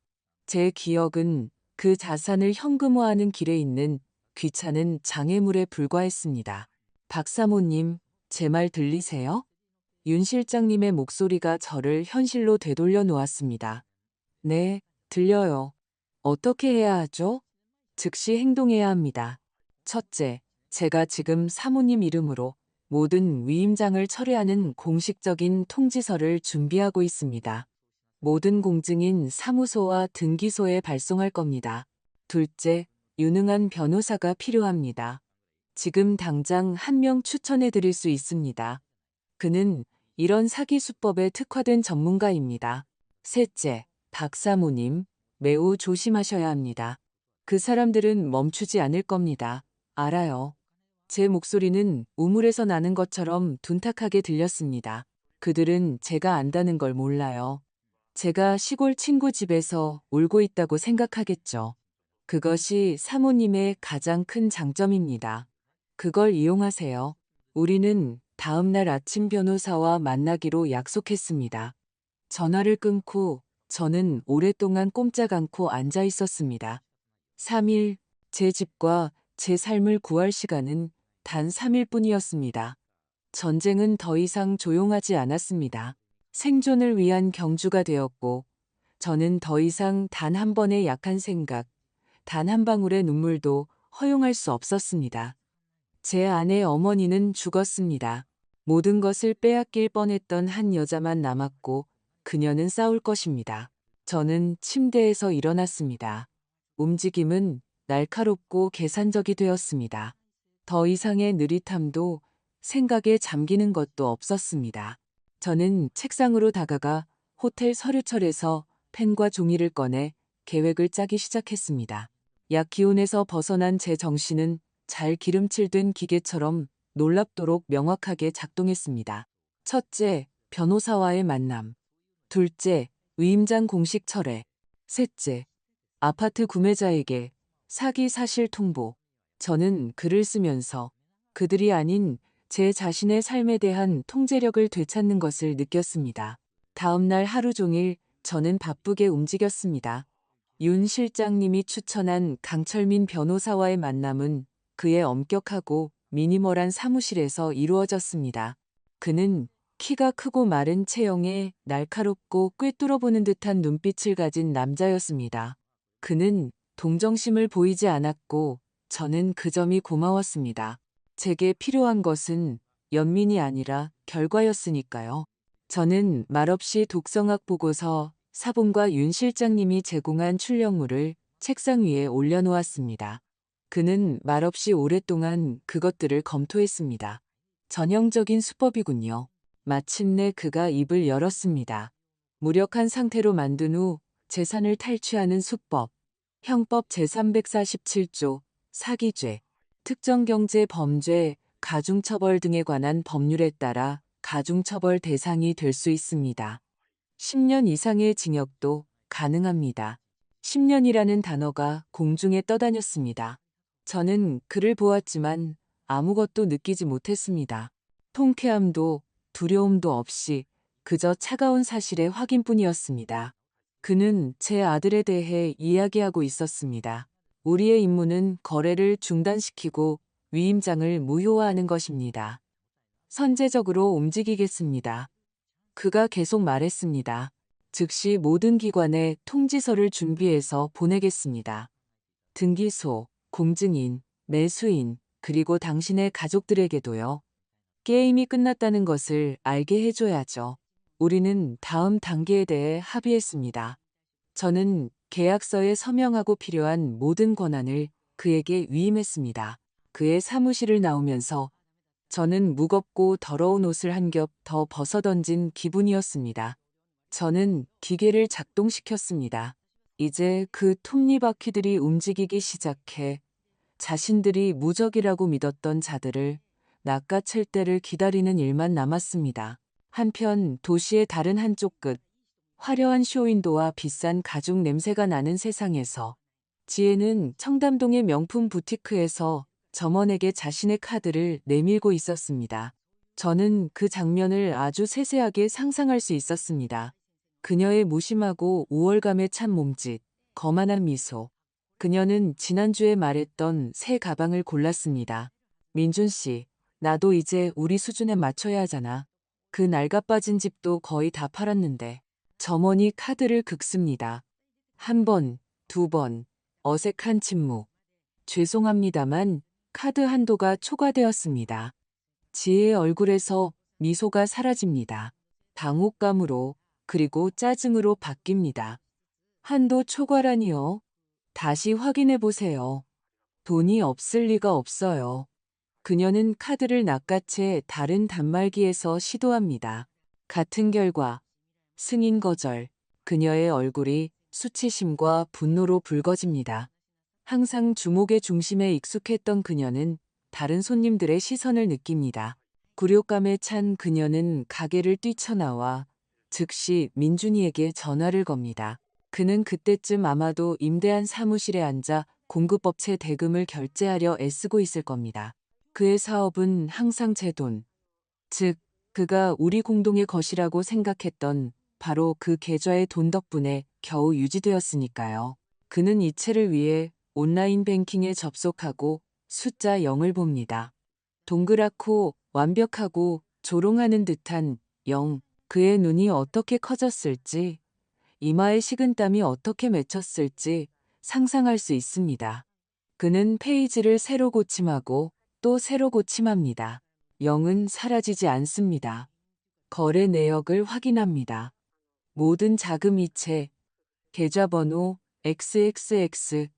제 기억은 그 자산을 현금화하는 길에 있는 귀찮은 장애물에 불과했습니다. 박사모님, 제 말 들리세요? 윤 실장님의 목소리가 저를 현실로 되돌려 놓았습니다. 네, 들려요. 어떻게 해야 하죠? 즉시 행동해야 합니다. 첫째, 제가 지금 사모님 이름으로 모든 위임장을 철회하는 공식적인 통지서를 준비하고 있습니다. 모든 공증인 사무소와 등기소에 발송할 겁니다. 둘째, 유능한 변호사가 필요합니다. 지금 당장 한 명 추천해 드릴 수 있습니다. 그는 이런 사기 수법에 특화된 전문가입니다. 셋째, 박사모님, 매우 조심하셔야 합니다. 그 사람들은 멈추지 않을 겁니다. 알아요. 제 목소리는 우물에서 나는 것처럼 둔탁하게 들렸습니다. 그들은 제가 안다는 걸 몰라요. 제가 시골 친구 집에서 울고 있다고 생각하겠죠. 그것이 사모님의 가장 큰 장점입니다. 그걸 이용하세요. 우리는 다음 날 아침 변호사와 만나기로 약속했습니다. 전화를 끊고 저는 오랫동안 꼼짝 않고 앉아 있었습니다. 3일, 제 집과 제 삶을 구할 시간은 단 3일 뿐이었습니다. 전쟁은 더 이상 조용하지 않았습니다. 생존을 위한 경주가 되었고, 저는 더 이상 단 한 번의 약한 생각, 단 한 방울의 눈물도 허용할 수 없었습니다. 제 아내 어머니는 죽었습니다. 모든 것을 빼앗길 뻔했던 한 여자만 남았고 그녀는 싸울 것입니다. 저는 침대에서 일어났습니다. 움직임은 날카롭고 계산적이 되었습니다. 더 이상의 느릿함도 생각에 잠기는 것도 없었습니다. 저는 책상으로 다가가 호텔 서류철에서 펜과 종이를 꺼내 계획을 짜기 시작했습니다. 약 기운에서 벗어난 제 정신은 잘 기름칠된 기계처럼 놀랍도록 명확하게 작동했습니다. 첫째, 변호사와의 만남. 둘째, 위임장 공식 철회. 셋째, 아파트 구매자에게 사기 사실 통보. 저는 글을 쓰면서 그들이 아닌 제 자신의 삶에 대한 통제력을 되찾는 것을 느꼈습니다. 다음 날 하루 종일 저는 바쁘게 움직였습니다. 윤 실장님이 추천한 강철민 변호사와의 만남은 그의 엄격하고 미니멀한 사무실에서 이루어졌습니다. 그는 키가 크고 마른 체형에 날카롭고 꿰뚫어보는 듯한 눈빛을 가진 남자였습니다. 그는 동정심을 보이지 않았고 저는 그 점이 고마웠습니다. 제게 필요한 것은 연민이 아니라 결과였으니까요. 저는 말없이 독성학 보고서, 사본과 윤 실장님이 제공한 출력물을 책상 위에 올려놓았습니다. 그는 말없이 오랫동안 그것들을 검토했습니다. 전형적인 수법이군요. 마침내 그가 입을 열었습니다. 무력한 상태로 만든 후 재산을 탈취하는 수법. 형법 제347조 사기죄, 특정경제 범죄, 가중처벌 등에 관한 법률에 따라 가중처벌 대상이 될 수 있습니다. 10년 이상의 징역도 가능합니다. 10년이라는 단어가 공중에 떠다녔습니다. 저는 그를 보았지만 아무것도 느끼지 못했습니다. 통쾌함도 두려움도 없이 그저 차가운 사실의 확인뿐이었습니다. 그는 제 아들에 대해 이야기하고 있었습니다. 우리의 임무는 거래를 중단시키고 위임장을 무효화하는 것입니다. 선제적으로 움직이겠습니다. 그가 계속 말했습니다. 즉시 모든 기관에 통지서를 준비해서 보내겠습니다. 등기소, 공증인, 매수인, 그리고 당신의 가족들에게도요. 게임이 끝났다는 것을 알게 해줘야죠. 우리는 다음 단계에 대해 합의했습니다. 저는 계약서에 서명하고 필요한 모든 권한을 그에게 위임했습니다. 그의 사무실을 나오면서 저는 무겁고 더러운 옷을 한 겹 더 벗어던진 기분이었습니다. 저는 기계를 작동시켰습니다. 이제 그 톱니바퀴들이 움직이기 시작해 자신들이 무적이라고 믿었던 자들을 낚아챌 때를 기다리는 일만 남았습니다. 한편 도시의 다른 한쪽 끝, 화려한 쇼윈도와 비싼 가죽 냄새가 나는 세상에서 지혜는 청담동의 명품 부티크에서 점원에게 자신의 카드를 내밀고 있었습니다. 저는 그 장면을 아주 세세하게 상상할 수 있었습니다. 그녀의 무심하고 우월감에 찬 몸짓, 거만한 미소. 그녀는 지난주에 말했던 새 가방을 골랐습니다. 민준 씨, 나도 이제 우리 수준에 맞춰야 하잖아. 그 낡아빠진 집도 거의 다 팔았는데. 점원이 카드를 긁습니다. 한 번, 두 번, 어색한 침묵. 죄송합니다만 카드 한도가 초과되었습니다. 지혜의 얼굴에서 미소가 사라집니다. 당혹감으로 그리고 짜증으로 바뀝니다. 한도 초과라니요? 다시 확인해 보세요. 돈이 없을 리가 없어요. 그녀는 카드를 낚아채 다른 단말기에서 시도합니다. 같은 결과. 승인 거절. 그녀의 얼굴이 수치심과 분노로 붉어집니다. 항상 주목의 중심에 익숙했던 그녀는 다른 손님들의 시선을 느낍니다. 굴욕감에 찬 그녀는 가게를 뛰쳐나와 즉시 민준이에게 전화를 겁니다. 그는 그때쯤 아마도 임대한 사무실에 앉아 공급업체 대금을 결제하려 애쓰고 있을 겁니다. 그의 사업은 항상 제 돈, 즉 그가 우리 공동의 것이라고 생각했던 바로 그 계좌의 돈 덕분에 겨우 유지되었으니까요. 그는 이체를 위해 온라인 뱅킹에 접속하고 숫자 0을 봅니다. 동그랗고 완벽하고 조롱하는 듯한 0. 그의 눈이 어떻게 커졌을지, 이마에 식은땀이 어떻게 맺혔을지 상상할 수 있습니다. 그는 페이지를 새로 고침하고 또 새로 고침합니다. 영은 사라지지 않습니다. 거래 내역을 확인합니다. 모든 자금이체, 계좌번호 XXX,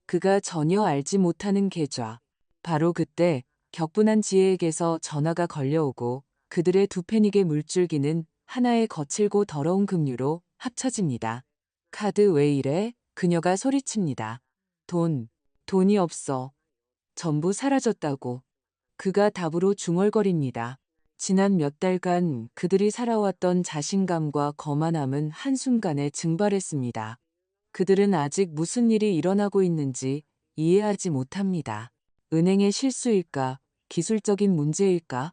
그가 전혀 알지 못하는 계좌. 바로 그때 격분한 지혜에게서 전화가 걸려오고 그들의 두 패닉의 물줄기는 하나의 거칠고 더러운 급류로 합쳐집니다. 카드 왜 이래? 그녀가 소리칩니다. 돈이 없어. 전부 사라졌다고. 그가 답으로 중얼거립니다. 지난 몇 달간 그들이 살아왔던 자신감과 거만함은 한순간에 증발했습니다. 그들은 아직 무슨 일이 일어나고 있는지 이해하지 못합니다. 은행의 실수일까? 기술적인 문제일까?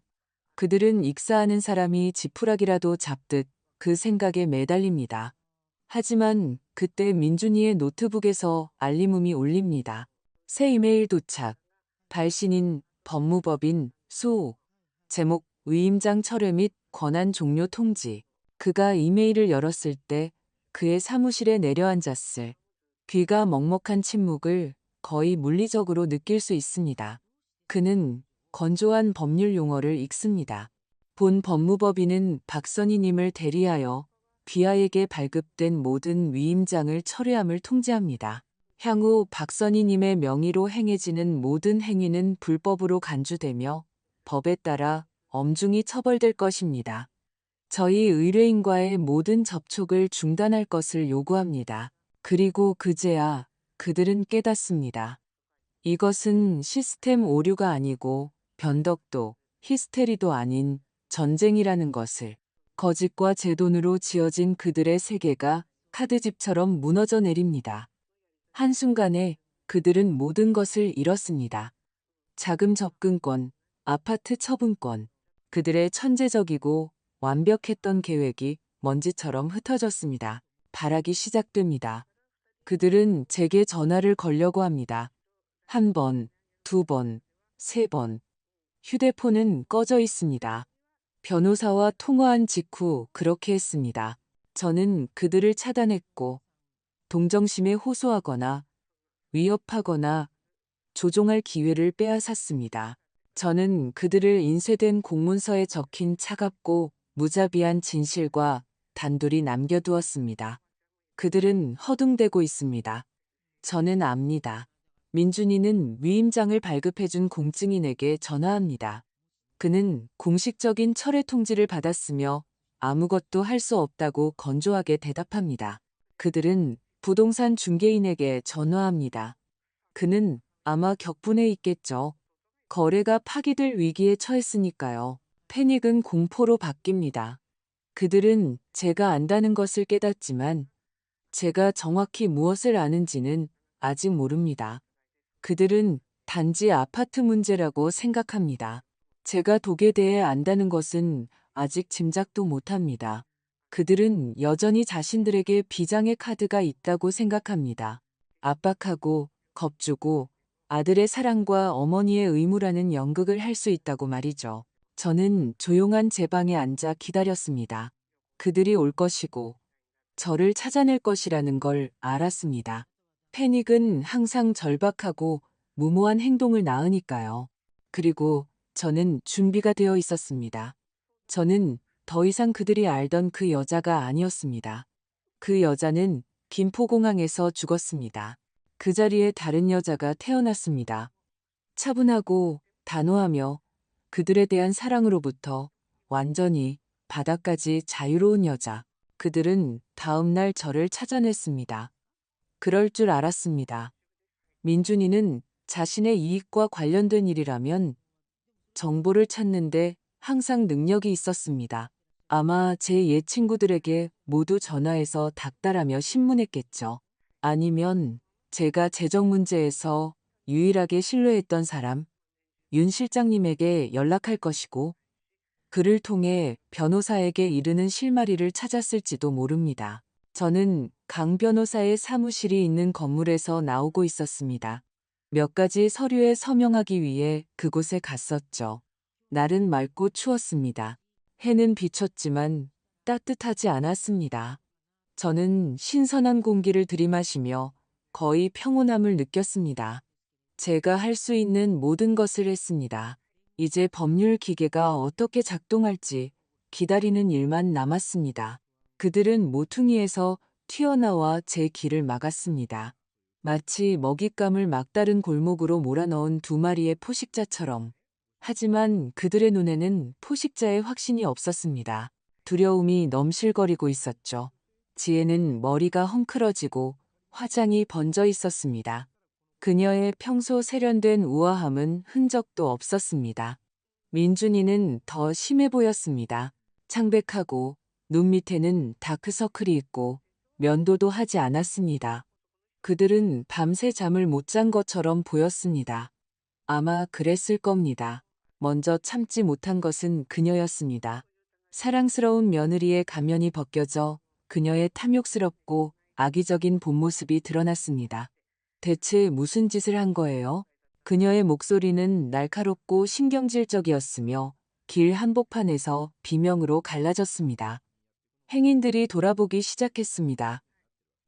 그들은 익사하는 사람이 지푸라기라도 잡듯 그 생각에 매달립니다. 하지만 그때 민준이의 노트북에서 알림음이 울립니다. 새 이메일 도착. 발신인 법무법인 수. 제목 위임장 철회 및 권한 종료 통지. 그가 이메일을 열었을 때 그의 사무실에 내려앉았을 귀가 먹먹한 침묵을 거의 물리적으로 느낄 수 있습니다. 그는 건조한 법률 용어를 읽습니다. 본 법무법인은 박선희님을 대리하여 귀하에게 발급된 모든 위임장을 철회함을 통지합니다. 향후 박선희님의 명의로 행해지는 모든 행위는 불법으로 간주되며 법에 따라 엄중히 처벌될 것입니다. 저희 의뢰인과의 모든 접촉을 중단할 것을 요구합니다. 그리고 그제야 그들은 깨닫습니다. 이것은 시스템 오류가 아니고 변덕도 히스테리도 아닌 전쟁이라는 것을. 거짓과 제 돈으로 지어진 그들의 세계가 카드집처럼 무너져 내립니다. 한순간에 그들은 모든 것을 잃었습니다. 자금 접근권, 아파트 처분권, 그들의 천재적이고 완벽했던 계획이 먼지처럼 흩어졌습니다. 발악이 시작됩니다. 그들은 제게 전화를 걸려고 합니다. 한 번, 두 번, 세 번. 휴대폰은 꺼져 있습니다. 변호사와 통화한 직후 그렇게 했습니다. 저는 그들을 차단했고 동정심에 호소하거나 위협하거나 조종할 기회를 빼앗았습니다. 저는 그들을 인쇄된 공문서에 적힌 차갑고 무자비한 진실과 단둘이 남겨두었습니다. 그들은 허둥대고 있습니다. 저는 압니다. 민준이는 위임장을 발급해준 공증인에게 전화합니다. 그는 공식적인 철회 통지를 받았으며 아무것도 할 수 없다고 건조하게 대답합니다. 그들은 부동산 중개인에게 전화합니다. 그는 아마 격분해 있겠죠. 거래가 파기될 위기에 처했으니까요. 패닉은 공포로 바뀝니다. 그들은 제가 안다는 것을 깨닫지만 제가 정확히 무엇을 아는지는 아직 모릅니다. 그들은 단지 아파트 문제라고 생각합니다. 제가 독에 대해 안다는 것은 아직 짐작도 못합니다. 그들은 여전히 자신들에게 비장의 카드가 있다고 생각합니다. 압박하고 겁주고 아들의 사랑과 어머니의 의무라는 연극을 할 수 있다고 말이죠. 저는 조용한 제 방에 앉아 기다렸습니다. 그들이 올 것이고 저를 찾아낼 것이라는 걸 알았습니다. 패닉은 항상 절박하고 무모한 행동을 낳으니까요. 그리고 저는 준비가 되어 있었습니다. 저는 더 이상 그들이 알던 그 여자가 아니었습니다. 그 여자는 김포공항에서 죽었습니다. 그 자리에 다른 여자가 태어났습니다. 차분하고 단호하며 그들에 대한 사랑으로부터 완전히 바닥까지 자유로운 여자. 그들은 다음 날 저를 찾아냈습니다. 그럴 줄 알았습니다. 민준이는 자신의 이익과 관련된 일이라면 정보를 찾는데 항상 능력이 있었습니다. 아마 제 옛 친구들에게 모두 전화해서 닥달하며 신문했겠죠. 아니면 제가 재정 문제에서 유일하게 신뢰했던 사람, 윤 실장님에게 연락할 것이고 그를 통해 변호사에게 이르는 실마리를 찾았을지도 모릅니다. 저는 강 변호사의 사무실이 있는 건물에서 나오고 있었습니다. 몇 가지 서류에 서명하기 위해 그곳에 갔었죠. 날은 맑고 추웠습니다. 해는 비쳤지만 따뜻하지 않았습니다. 저는 신선한 공기를 들이마시며 거의 평온함을 느꼈습니다. 제가 할 수 있는 모든 것을 했습니다. 이제 법률 기계가 어떻게 작동할지 기다리는 일만 남았습니다. 그들은 모퉁이에서 튀어나와 제 길을 막았습니다. 마치 먹잇감을 막다른 골목으로 몰아넣은 두 마리의 포식자처럼. 하지만 그들의 눈에는 포식자의 확신이 없었습니다. 두려움이 넘실거리고 있었죠. 지혜는 머리가 헝클어지고 화장이 번져 있었습니다. 그녀의 평소 세련된 우아함은 흔적도 없었습니다. 민준이는 더 심해 보였습니다. 창백하고 눈 밑에는 다크서클이 있고 면도도 하지 않았습니다. 그들은 밤새 잠을 못 잔 것처럼 보였습니다. 아마 그랬을 겁니다. 먼저 참지 못한 것은 그녀였습니다. 사랑스러운 며느리의 가면이 벗겨져 그녀의 탐욕스럽고 악의적인 본 모습이 드러났습니다. 대체 무슨 짓을 한 거예요? 그녀의 목소리는 날카롭고 신경질적이었으며 길 한복판에서 비명으로 갈라졌습니다. 행인들이 돌아보기 시작했습니다.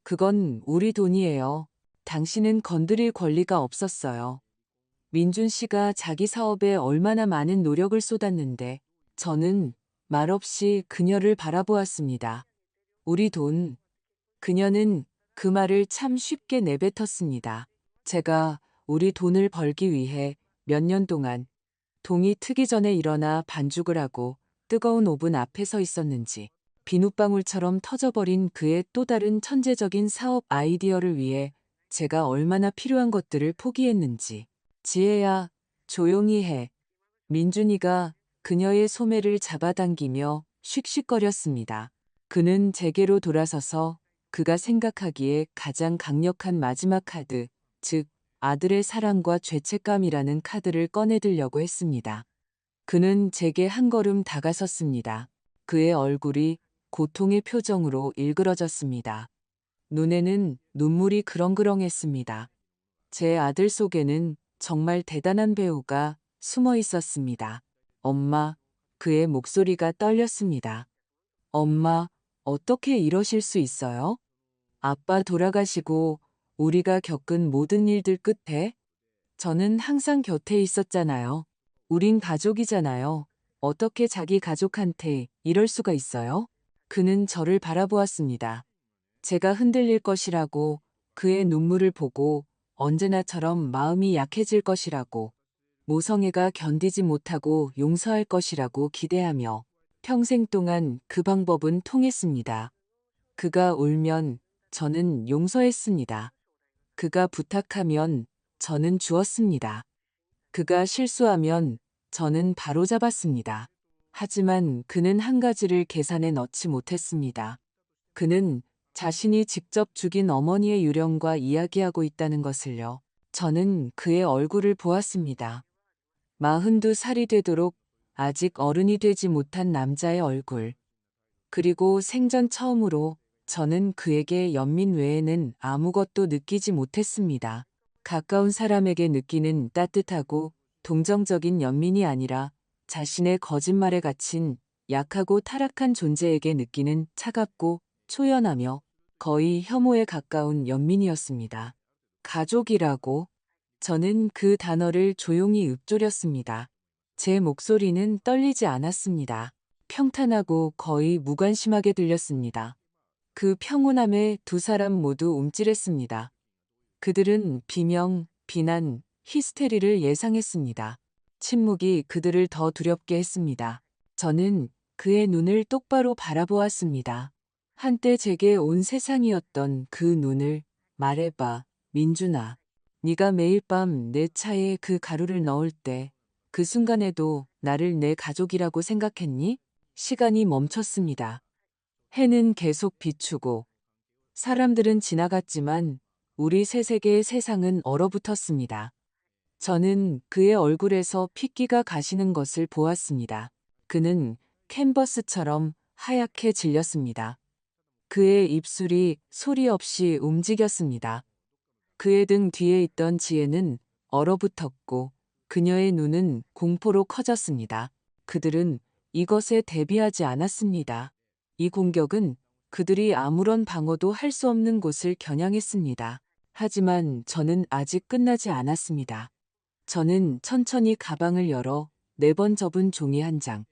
그건 우리 돈이에요. 당신은 건드릴 권리가 없었어요. 민준 씨가 자기 사업에 얼마나 많은 노력을 쏟았는데 저는 말없이 그녀를 바라보았습니다. 우리 돈. 그녀는 그 말을 참 쉽게 내뱉었습니다. 제가 우리 돈을 벌기 위해 몇 년 동안 동이 트기 전에 일어나 반죽을 하고 뜨거운 오븐 앞에 서 있었는지, 비눗방울처럼 터져버린 그의 또 다른 천재적인 사업 아이디어를 위해 제가 얼마나 필요한 것들을 포기했는지. 지혜야, 조용히 해. 민준이가 그녀의 소매를 잡아당기며 씩씩거렸습니다. 그는 제게로 돌아서서 그가 생각하기에 가장 강력한 마지막 카드, 즉 아들의 사랑과 죄책감이라는 카드를 꺼내들려고 했습니다. 그는 제게 한 걸음 다가섰습니다. 그의 얼굴이 고통의 표정으로 일그러졌습니다. 눈에는 눈물이 그렁그렁했습니다. 제 아들 속에는 정말 대단한 배우가 숨어 있었습니다. 엄마, 그의 목소리가 떨렸습니다. 엄마, 어떻게 이러실 수 있어요? 아빠 돌아가시고 우리가 겪은 모든 일들 끝에 저는 항상 곁에 있었잖아요. 우린 가족이잖아요. 어떻게 자기 가족한테 이럴 수가 있어요? 그는 저를 바라보았습니다. 제가 흔들릴 것이라고, 그의 눈물을 보고 언제나처럼 마음이 약해질 것이라고, 모성애가 견디지 못하고 용서할 것이라고 기대하며 평생 동안 그 방법은 통했습니다. 그가 울면 저는 용서했습니다. 그가 부탁하면 저는 주었습니다. 그가 실수하면 저는 바로잡았습니다. 하지만 그는 한 가지를 계산에 넣지 못했습니다. 그는 자신이 직접 죽인 어머니의 유령과 이야기하고 있다는 것을요. 저는 그의 얼굴을 보았습니다. 42살이 되도록 아직 어른이 되지 못한 남자의 얼굴. 그리고 생전 처음으로 저는 그에게 연민 외에는 아무것도 느끼지 못했습니다. 가까운 사람에게 느끼는 따뜻하고 동정적인 연민이 아니라 자신의 거짓말에 갇힌 약하고 타락한 존재에게 느끼는 차갑고 초연하며 거의 혐오에 가까운 연민이었습니다. 가족이라고? 저는 그 단어를 조용히 읊조렸습니다. 제 목소리는 떨리지 않았습니다. 평탄하고 거의 무관심하게 들렸습니다. 그 평온함에 두 사람 모두 움찔했습니다. 그들은 비명, 비난, 히스테리를 예상했습니다. 침묵이 그들을 더 두렵게 했습니다. 저는 그의 눈을 똑바로 바라보았습니다. 한때 제게 온 세상이었던 그 눈을. 말해봐, 민준아. 네가 매일 밤 내 차에 그 가루를 넣을 때 그 순간에도 나를 내 가족이라고 생각했니? 시간이 멈췄습니다. 해는 계속 비추고 사람들은 지나갔지만 우리 세 세계의 세상은 얼어붙었습니다. 저는 그의 얼굴에서 핏기가 가시는 것을 보았습니다. 그는 캔버스처럼 하얗게 질렸습니다. 그의 입술이 소리 없이 움직였습니다. 그의 등 뒤에 있던 지혜는 얼어붙었고 그녀의 눈은 공포로 커졌습니다. 그들은 이것에 대비하지 않았습니다. 이 공격은 그들이 아무런 방어도 할 수 없는 곳을 겨냥했습니다. 하지만 저는 아직 끝나지 않았습니다. 저는 천천히 가방을 열어 4번 접은 종이 한 장,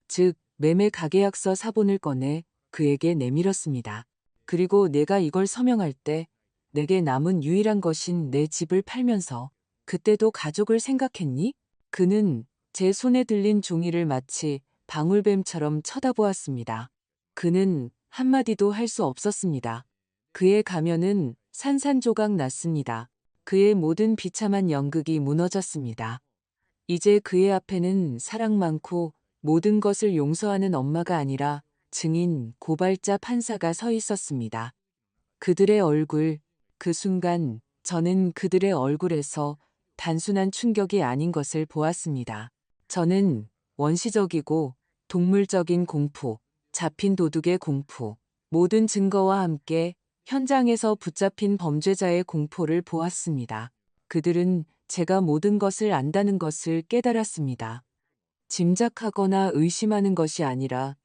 즉 매매 가계약서 사본을 꺼내 그에게 내밀었습니다. 그리고 내가 이걸 서명할 때 내게 남은 유일한 것인 내 집을 팔면서 그때도 가족을 생각했니? 그는 제 손에 들린 종이를 마치 방울뱀처럼 쳐다보았습니다. 그는 한마디도 할 수 없었습니다. 그의 가면은 산산조각 났습니다. 그의 모든 비참한 연극이 무너졌습니다. 이제 그의 앞에는 사랑 많고 모든 것을 용서하는 엄마가 아니라 증인, 고발자, 판사가 서 있었습니다. 그들의 얼굴, 그 순간 저는 그들의 얼굴에서 단순한 충격이 아닌 것을 보았습니다. 저는 원시적이고 동물적인 공포, 잡힌 도둑의 공포, 모든 증거와 함께 현장에서 붙잡힌 범죄자의 공포를 보았습니다. 그들은 제가 모든 것을 안다는 것을 깨달았습니다. 짐작하거나 의심하는 것이 아니라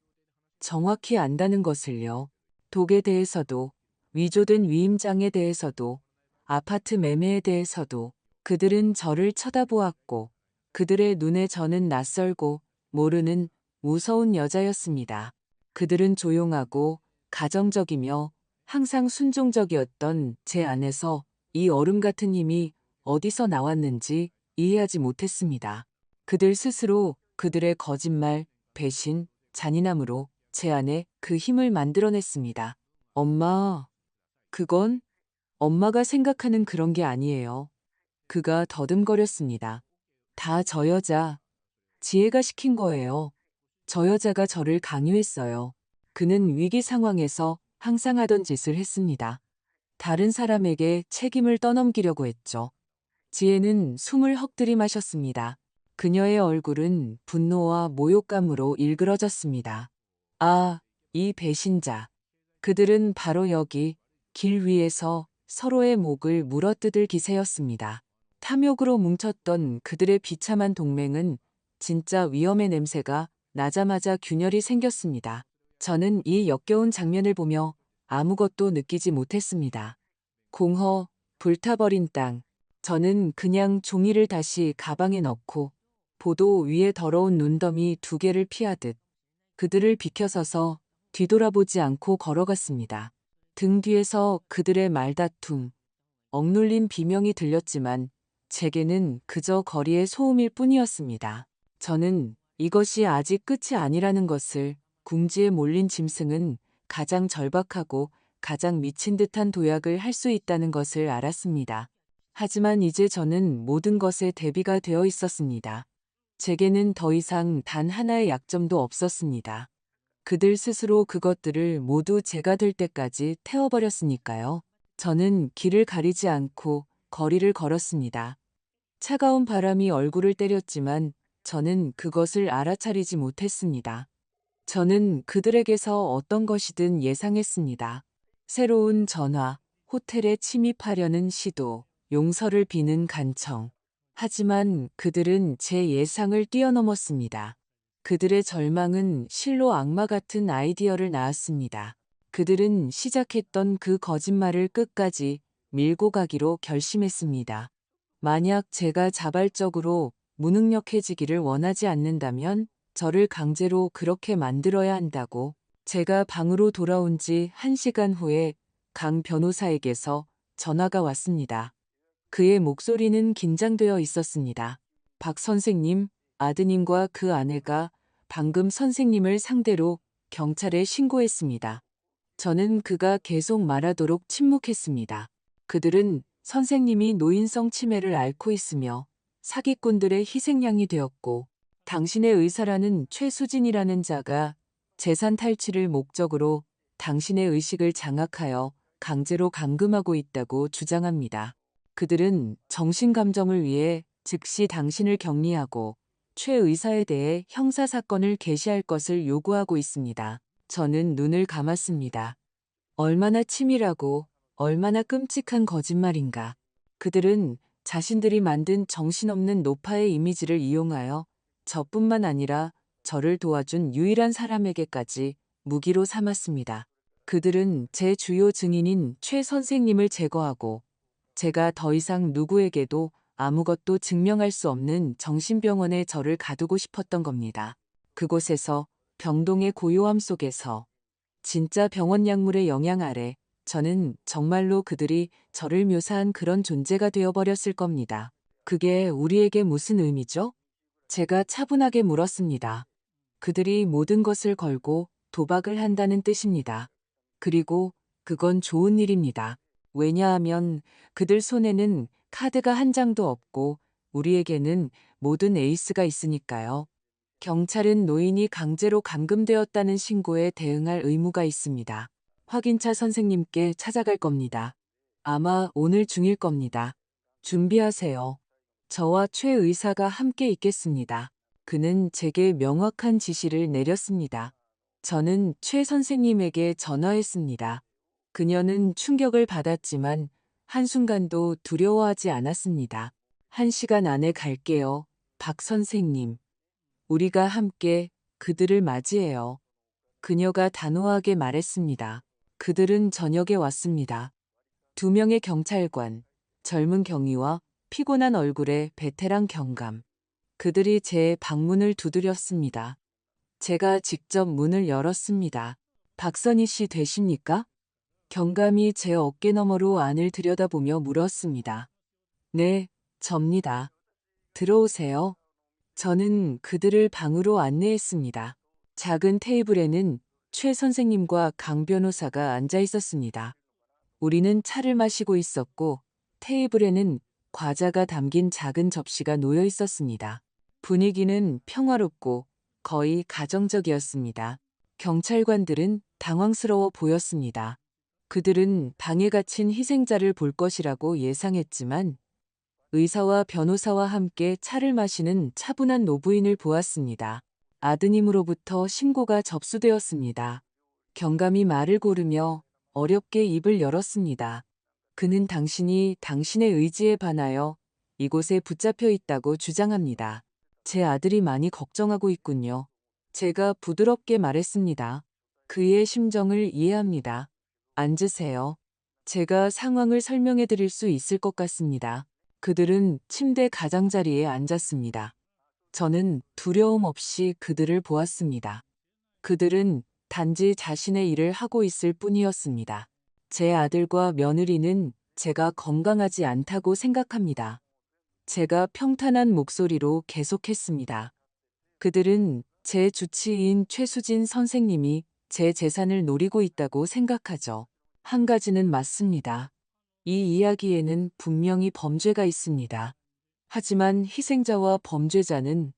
정확히 안다는 것을요. 독에 대해서도, 위조된 위임장에 대해서도, 아파트 매매에 대해서도 그들은 저를 쳐다보았고 그들의 눈에 저는 낯설고 모르는 무서운 여자였습니다. 그들은 조용하고 가정적이며 항상 순종적이었던 제 안에서 이 얼음 같은 힘이 어디서 나왔는지 이해하지 못했습니다. 그들 스스로 그들의 거짓말, 배신, 잔인함으로 제 안에 그 힘을 만들어냈습니다. 엄마, 그건 엄마가 생각하는 그런 게 아니에요. 그가 더듬거렸습니다. 다 저 여자, 지혜가 시킨 거예요. 저 여자가 저를 강요했어요. 그는 위기 상황에서 항상 하던 짓을 했습니다. 다른 사람에게 책임을 떠넘기려고 했죠. 지혜는 숨을 헉 들이마셨습니다. 그녀의 얼굴은 분노와 모욕감으로 일그러졌습니다. 아, 이 배신자. 그들은 바로 여기 길 위에서 서로의 목을 물어뜯을 기세였습니다. 탐욕으로 뭉쳤던 그들의 비참한 동맹은 진짜 위험의 냄새가 나자마자 균열이 생겼습니다. 저는 이 역겨운 장면을 보며 아무것도 느끼지 못했습니다. 공허, 불타버린 땅. 저는 그냥 종이를 다시 가방에 넣고 보도 위에 더러운 눈더미 2개를 피하듯 그들을 비켜서서 뒤돌아보지 않고 걸어갔습니다. 등 뒤에서 그들의 말다툼, 억눌린 비명이 들렸지만 제게는 그저 거리의 소음일 뿐이었습니다. 저는 이것이 아직 끝이 아니라는 것을, 궁지에 몰린 짐승은 가장 절박하고 가장 미친 듯한 도약을 할 수 있다는 것을 알았습니다. 하지만 이제 저는 모든 것에 대비가 되어 있었습니다. 제게는 더 이상 단 하나의 약점도 없었습니다. 그들 스스로 그것들을 모두 제가 될 때까지 태워버렸으니까요. 저는 길을 가리지 않고 거리를 걸었습니다. 차가운 바람이 얼굴을 때렸지만 저는 그것을 알아차리지 못했습니다. 저는 그들에게서 어떤 것이든 예상했습니다. 새로운 전화, 호텔에 침입하려는 시도, 용서를 비는 간청. 하지만 그들은 제 예상을 뛰어넘었습니다. 그들의 절망은 실로 악마 같은 아이디어를 낳았습니다. 그들은 시작했던 그 거짓말을 끝까지 밀고 가기로 결심했습니다. 만약 제가 자발적으로 무능력해지기를 원하지 않는다면 저를 강제로 그렇게 만들어야 한다고. 제가 방으로 돌아온 지 1시간 후에 강 변호사에게서 전화가 왔습니다. 그의 목소리는 긴장되어 있었습니다. 박 선생님, 아드님과 그 아내가 방금 선생님을 상대로 경찰에 신고했습니다. 저는 그가 계속 말하도록 침묵했습니다. 그들은 선생님이 노인성 치매를 앓고 있으며 사기꾼들의 희생양이 되었고 당신의 의사라는 최수진이라는 자가 재산 탈취를 목적으로 당신의 의식을 장악하여 강제로 감금하고 있다고 주장합니다. 그들은 정신감정을 위해 즉시 당신을 격리하고 최 의사에 대해 형사사건을 개시할 것을 요구하고 있습니다. 저는 눈을 감았습니다. 얼마나 치밀하고 얼마나 끔찍한 거짓말인가. 그들은 자신들이 만든 정신없는 노파의 이미지를 이용하여 저뿐만 아니라 저를 도와준 유일한 사람에게까지 무기로 삼았습니다. 그들은 제 주요 증인인 최 선생님을 제거하고 제가 더 이상 누구에게도 아무것도 증명할 수 없는 정신병원에 저를 가두고 싶었던 겁니다. 그곳에서 병동의 고요함 속에서 진짜 병원 약물의 영향 아래 저는 정말로 그들이 저를 묘사한 그런 존재가 되어버렸을 겁니다. 그게 우리에게 무슨 의미죠? 제가 차분하게 물었습니다. 그들이 모든 것을 걸고 도박을 한다는 뜻입니다. 그리고 그건 좋은 일입니다. 왜냐하면 그들 손에는 카드가 한 장도 없고 우리에게는 모든 에이스가 있으니까요. 경찰은 노인이 강제로 감금되었다는 신고에 대응할 의무가 있습니다. 확인차 선생님께 찾아갈 겁니다. 아마 오늘 중일 겁니다. 준비하세요. 저와 최 의사가 함께 있겠습니다. 그는 제게 명확한 지시를 내렸습니다. 저는 최 선생님에게 전화했습니다. 그녀는 충격을 받았지만 한순간도 두려워하지 않았습니다. 1시간 안에 갈게요, 박 선생님. 우리가 함께 그들을 맞이해요. 그녀가 단호하게 말했습니다. 그들은 저녁에 왔습니다. 2명의 경찰관, 젊은 경위와 피곤한 얼굴의 베테랑 경감. 그들이 제 방문을 두드렸습니다. 제가 직접 문을 열었습니다. 박선희 씨 되십니까? 경감이 제 어깨 너머로 안을 들여다보며 물었습니다. 네, 접니다. 들어오세요. 저는 그들을 방으로 안내했습니다. 작은 테이블에는 최 선생님과 강 변호사가 앉아 있었습니다. 우리는 차를 마시고 있었고 테이블에는 과자가 담긴 작은 접시가 놓여 있었습니다. 분위기는 평화롭고 거의 가정적이었습니다. 경찰관들은 당황스러워 보였습니다. 그들은 방에 갇힌 희생자를 볼 것이라고 예상했지만 의사와 변호사와 함께 차를 마시는 차분한 노부인을 보았습니다. 아드님으로부터 신고가 접수되었습니다. 경감이 말을 고르며 어렵게 입을 열었습니다. 그는 당신이 당신의 의지에 반하여 이곳에 붙잡혀 있다고 주장합니다. 제 아들이 많이 걱정하고 있군요. 제가 부드럽게 말했습니다. 그의 심정을 이해합니다. 앉으세요. 제가 상황을 설명해 드릴 수 있을 것 같습니다. 그들은 침대 가장자리에 앉았습니다. 저는 두려움 없이 그들을 보았습니다. 그들은 단지 자신의 일을 하고 있을 뿐이었습니다. 제 아들과 며느리는 제가 건강하지 않다고 생각합니다. 제가 평탄한 목소리로 계속했습니다. 그들은 제 주치의인 최수진 선생님이 제 재산을 노리고 있다고 생각하죠. 한 가지는 맞습니다. 이 이야기에는 분명히 범죄가 있습니다. 하지만 희생자와 범죄자는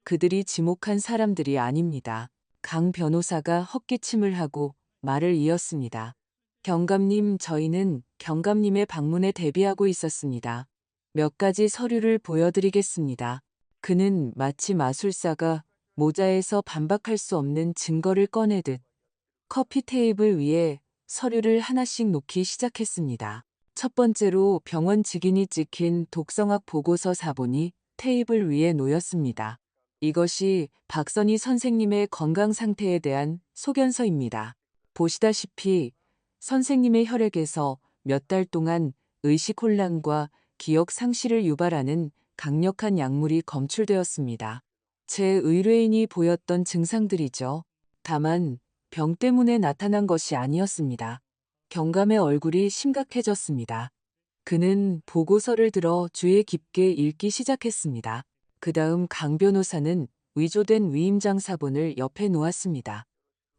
그들이 지목한 사람들이 아닙니다. 강 변호사가 헛기침을 하고 말을 이었습니다. 경감님, 저희는 경감님의 방문에 대비하고 있었습니다. 몇 가지 서류를 보여드리겠습니다. 그는 마치 마술사가 모자에서 반박할 수 없는 증거를 꺼내듯 커피 테이블 위에 서류를 하나씩 놓기 시작했습니다. 첫 번째로 병원 직인이 찍힌 독성학 보고서 사본이 테이블 위에 놓였습니다. 이것이 박선희 선생님의 건강 상태에 대한 소견서입니다. 보시다시피 선생님의 혈액에서 몇 달 동안 의식혼란과 기억 상실을 유발하는 강력한 약물이 검출되었습니다. 제 의뢰인이 보였던 증상들이죠. 다만 병 때문에 나타난 것이 아니었습니다. 경감의 얼굴이 심각해졌습니다. 그는 보고서를 들어 주의 깊게 읽기 시작했습니다. 그 다음 강 변호사는 위조된 위임장 사본을 옆에 놓았습니다.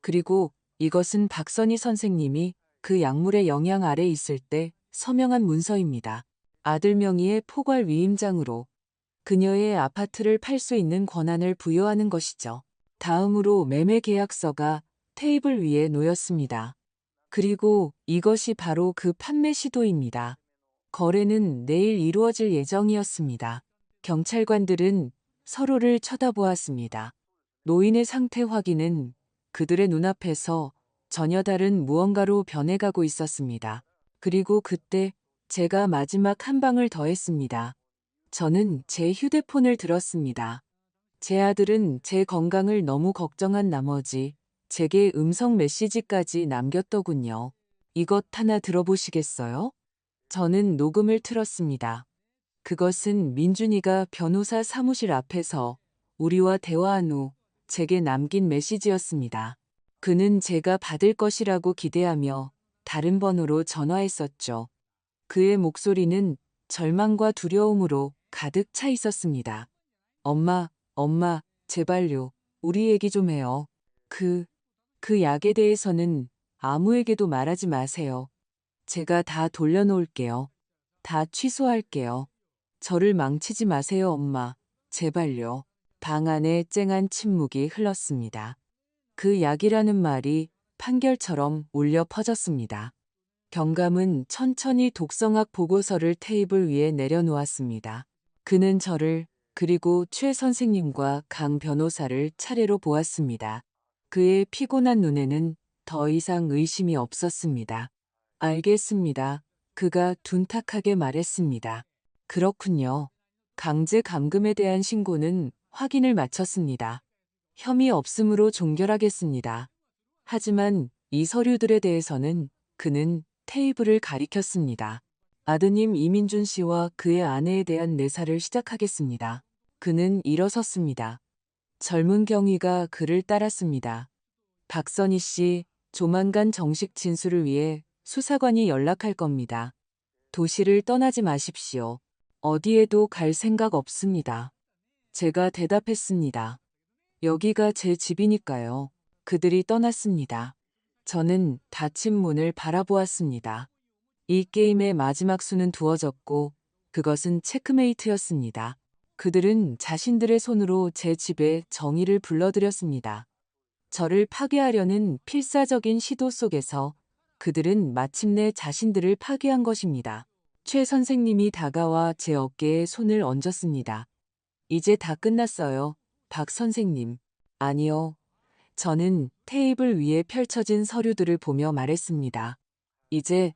그리고 이것은 박선희 선생님이 그 약물의 영향 아래 있을 때 서명한 문서입니다. 아들 명의의 포괄 위임장으로 그녀의 아파트를 팔 수 있는 권한을 부여하는 것이죠. 다음으로 매매 계약서가 테이블 위에 놓였습니다. 그리고 이것이 바로 그 판매 시도입니다. 거래는 내일 이루어질 예정이었습니다. 경찰관들은 서로를 쳐다보았습니다. 노인의 상태 확인은 그들의 눈앞에서 전혀 다른 무언가로 변해가고 있었습니다. 그리고 그때 제가 마지막 한 방을 더했습니다. 저는 제 휴대폰을 들었습니다. 제 아들은 제 건강을 너무 걱정한 나머지 제게 음성 메시지까지 남겼더군요. 이것 하나 들어보시겠어요? 저는 녹음을 틀었습니다. 그것은 민준이가 변호사 사무실 앞에서 우리와 대화한 후 제게 남긴 메시지였습니다. 그는 제가 받을 것이라고 기대하며 다른 번호로 전화했었죠. 그의 목소리는 절망과 두려움으로 가득 차 있었습니다. 엄마, 엄마, 제발요. 우리 얘기 좀 해요. 그 약에 대해서는 아무에게도 말하지 마세요. 제가 다 돌려놓을게요. 다 취소할게요. 저를 망치지 마세요, 엄마. 제발요. 방 안에 쨍한 침묵이 흘렀습니다. 그 약이라는 말이 판결처럼 울려 퍼졌습니다. 경감은 천천히 독성학 보고서를 테이블 위에 내려놓았습니다. 그는 저를 그리고 최 선생님과 강 변호사를 차례로 보았습니다. 그의 피곤한 눈에는 더 이상 의심이 없었습니다. 알겠습니다. 그가 둔탁하게 말했습니다. 그렇군요. 강제 감금에 대한 신고는 확인을 마쳤습니다. 혐의 없음으로 종결하겠습니다. 하지만 이 서류들에 대해서는 그는 테이블을 가리켰습니다. 아드님 이민준 씨와 그의 아내에 대한 내사를 시작하겠습니다. 그는 일어섰습니다. 젊은 경위가 그를 따랐습니다. 박선희 씨, 조만간 정식 진술을 위해 수사관이 연락할 겁니다. 도시를 떠나지 마십시오. 어디에도 갈 생각 없습니다. 제가 대답했습니다. 여기가 제 집이니까요. 그들이 떠났습니다. 저는 닫힌 문을 바라보았습니다. 이 게임의 마지막 수는 두어졌고 그것은 체크메이트였습니다. 그들은 자신들의 손으로 제 집에 정의를 불러들였습니다. 저를 파괴하려는 필사적인 시도 속에서 그들은 마침내 자신들을 파괴한 것입니다. 최 선생님이 다가와 제 어깨에 손을 얹었습니다. 이제 다 끝났어요, 박 선생님. 아니요. 저는 테이블 위에 펼쳐진 서류들을 보며 말했습니다. 이제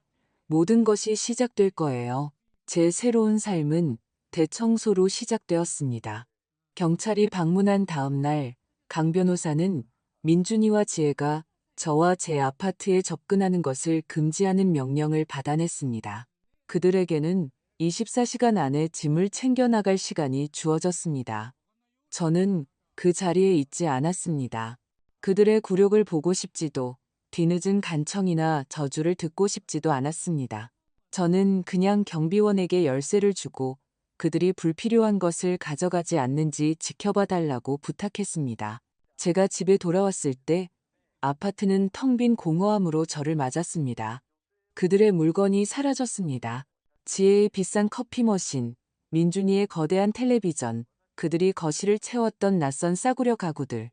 모든 것이 시작될 거예요. 제 새로운 삶은 대청소로 시작되었습니다. 경찰이 방문한 다음 날, 강 변호사는 민준이와 지혜가 저와 제 아파트에 접근하는 것을 금지하는 명령을 받아냈습니다. 그들에게는 24시간 안에 짐을 챙겨나갈 시간이 주어졌습니다. 저는 그 자리에 있지 않았습니다. 그들의 굴욕을 보고 싶지도 뒤늦은 간청이나 저주를 듣고 싶지도 않았습니다. 저는 그냥 경비원에게 열쇠를 주고 그들이 불필요한 것을 가져가지 않는지 지켜봐 달라고 부탁했습니다. 제가 집에 돌아왔을 때 아파트는 텅 빈 공허함으로 저를 맞았습니다. 그들의 물건이 사라졌습니다. 지혜의 비싼 커피 머신, 민준이의 거대한 텔레비전, 그들이 거실을 채웠던 낯선 싸구려 가구들,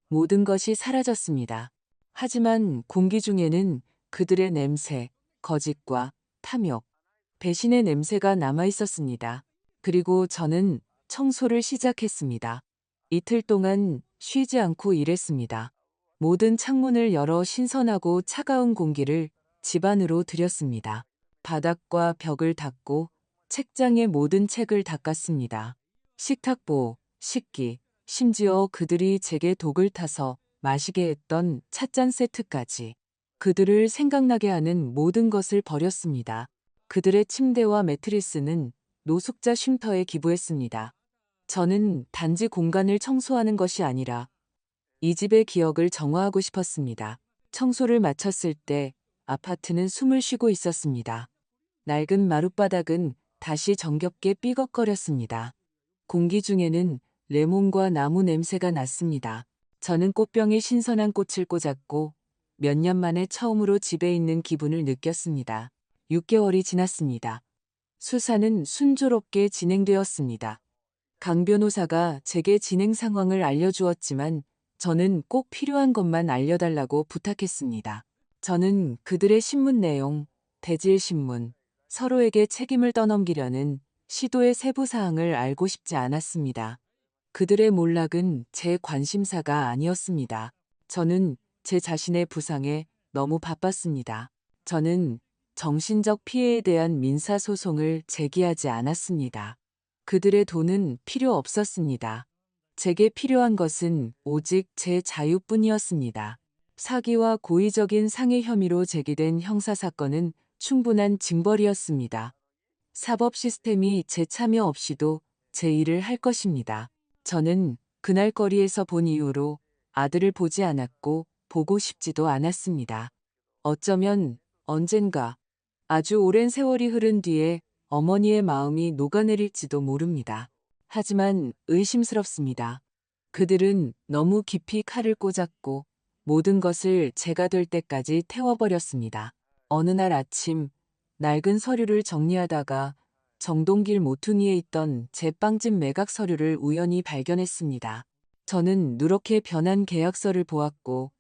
모든 것이 사라졌습니다. 하지만 공기 중에는 그들의 냄새, 거짓과 탐욕, 배신의 냄새가 남아 있었습니다. 그리고 저는 청소를 시작했습니다. 이틀 동안 쉬지 않고 일했습니다. 모든 창문을 열어 신선하고 차가운 공기를 집 안으로 들였습니다. 바닥과 벽을 닦고 책장의 모든 책을 닦았습니다. 식탁보, 식기, 심지어 그들이 제게 독을 타서 마시게 했던 찻잔 세트까지. 그들을 생각나게 하는 모든 것을 버렸습니다. 그들의 침대와 매트리스는 노숙자 쉼터에 기부했습니다. 저는 단지 공간을 청소하는 것이 아니라 이 집의 기억을 정화하고 싶었습니다. 청소를 마쳤을 때 아파트는 숨을 쉬고 있었습니다. 낡은 마룻바닥은 다시 정겹게 삐걱거렸습니다. 공기 중에는 레몬과 나무 냄새가 났습니다. 저는 꽃병에 신선한 꽃을 꽂았고 몇 년 만에 처음으로 집에 있는 기분을 느꼈습니다. 6개월이 지났습니다. 수사는 순조롭게 진행되었습니다. 강 변호사가 제게 진행 상황을 알려주었지만 저는 꼭 필요한 것만 알려달라고 부탁했습니다. 저는 그들의 신문 내용, 대질 신문, 서로에게 책임을 떠넘기려는 시도의 세부 사항을 알고 싶지 않았습니다. 그들의 몰락은 제 관심사가 아니었습니다. 저는 제 자신의 부상에 너무 바빴습니다. 저는 정신적 피해에 대한 민사소송을 제기하지 않았습니다. 그들의 돈은 필요 없었습니다. 제게 필요한 것은 오직 제 자유뿐이었습니다. 사기와 고의적인 상해 혐의로 제기된 형사사건은 충분한 징벌이었습니다. 사법 시스템이 제 참여 없이도 제 일을 할 것입니다. 저는 그날 거리에서 본 이후로 아들을 보지 않았고 보고 싶지도 않았습니다. 어쩌면 언젠가 아주 오랜 세월이 흐른 뒤에 어머니의 마음이 녹아내릴지도 모릅니다. 하지만 의심스럽습니다. 그들은 너무 깊이 칼을 꽂았고 모든 것을 제가 될 때까지 태워버렸습니다. 어느 날 아침 낡은 서류를 정리하다가 정동길 모퉁이에 있던 제 빵집 매각 서류를 우연히 발견했습니다. 저는 누렇게 변한 계약서를 보았고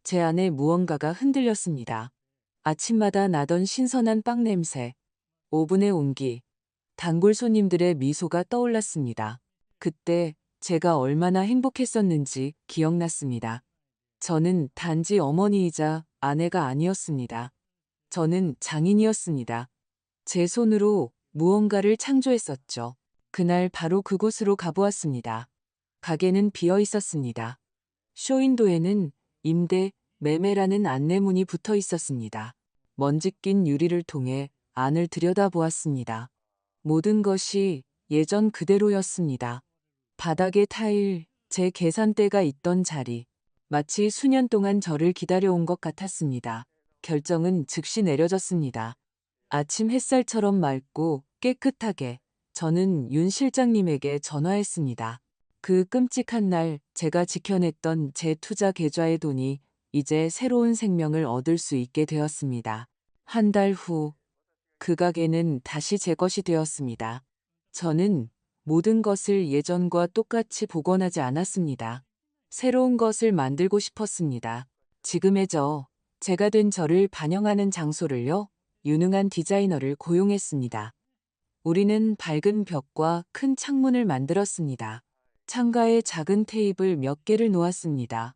제 안에 무언가가 흔들렸습니다. 아침마다 나던 신선한 빵 냄새, 오븐의 온기, 단골 손님들의 미소가 떠올랐습니다. 그때 제가 얼마나 행복했었는지 기억났습니다. 저는 단지 어머니이자 아내가 아니었습니다. 저는 장인이었습니다. 제 손으로 무언가를 창조했었죠. 그날 바로 그곳으로 가보았습니다. 가게는 비어 있었습니다. 쇼윈도에는 임대, 매매라는 안내문이 붙어 있었습니다. 먼지 낀 유리를 통해 안을 들여다보았습니다. 모든 것이 예전 그대로였습니다. 바닥의 타일, 제 계산대가 있던 자리, 마치 수년 동안 저를 기다려온 것 같았습니다. 결정은 즉시 내려졌습니다. 아침 햇살처럼 맑고 깨끗하게 저는 윤 실장님에게 전화했습니다. 그 끔찍한 날 제가 지켜냈던 제 투자 계좌의 돈이 이제 새로운 생명을 얻을 수 있게 되었습니다. 한 달 후 그 가게는 다시 제 것이 되었습니다. 저는 모든 것을 예전과 똑같이 복원하지 않았습니다. 새로운 것을 만들고 싶었습니다. 지금의 제가 된 저를 반영하는 장소를요, 유능한 디자이너를 고용했습니다. 우리는 밝은 벽과 큰 창문을 만들었습니다. 창가에 작은 테이블 몇 개를 놓았습니다.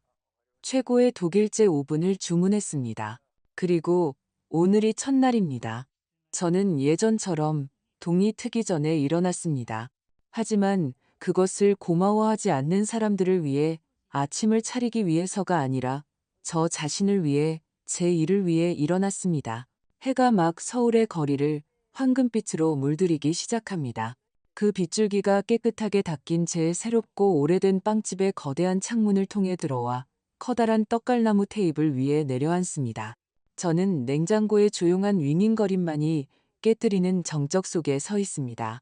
최고의 독일제 오븐을 주문했습니다. 그리고 오늘이 첫날입니다. 저는 예전처럼 동이 트기 전에 일어났습니다. 하지만 그것을 고마워하지 않는 사람들을 위해 아침을 차리기 위해서가 아니라 저 자신을 위해 제 일을 위해 일어났습니다. 해가 막 서울의 거리를 황금빛으로 물들이기 시작합니다. 그 빗줄기가 깨끗하게 닦인 제 새롭고 오래된 빵집의 거대한 창문을 통해 들어와 커다란 떡갈나무 테이블 위에 내려앉습니다. 저는 냉장고의 조용한 윙윙거림만이 깨뜨리는 정적 속에 서 있습니다.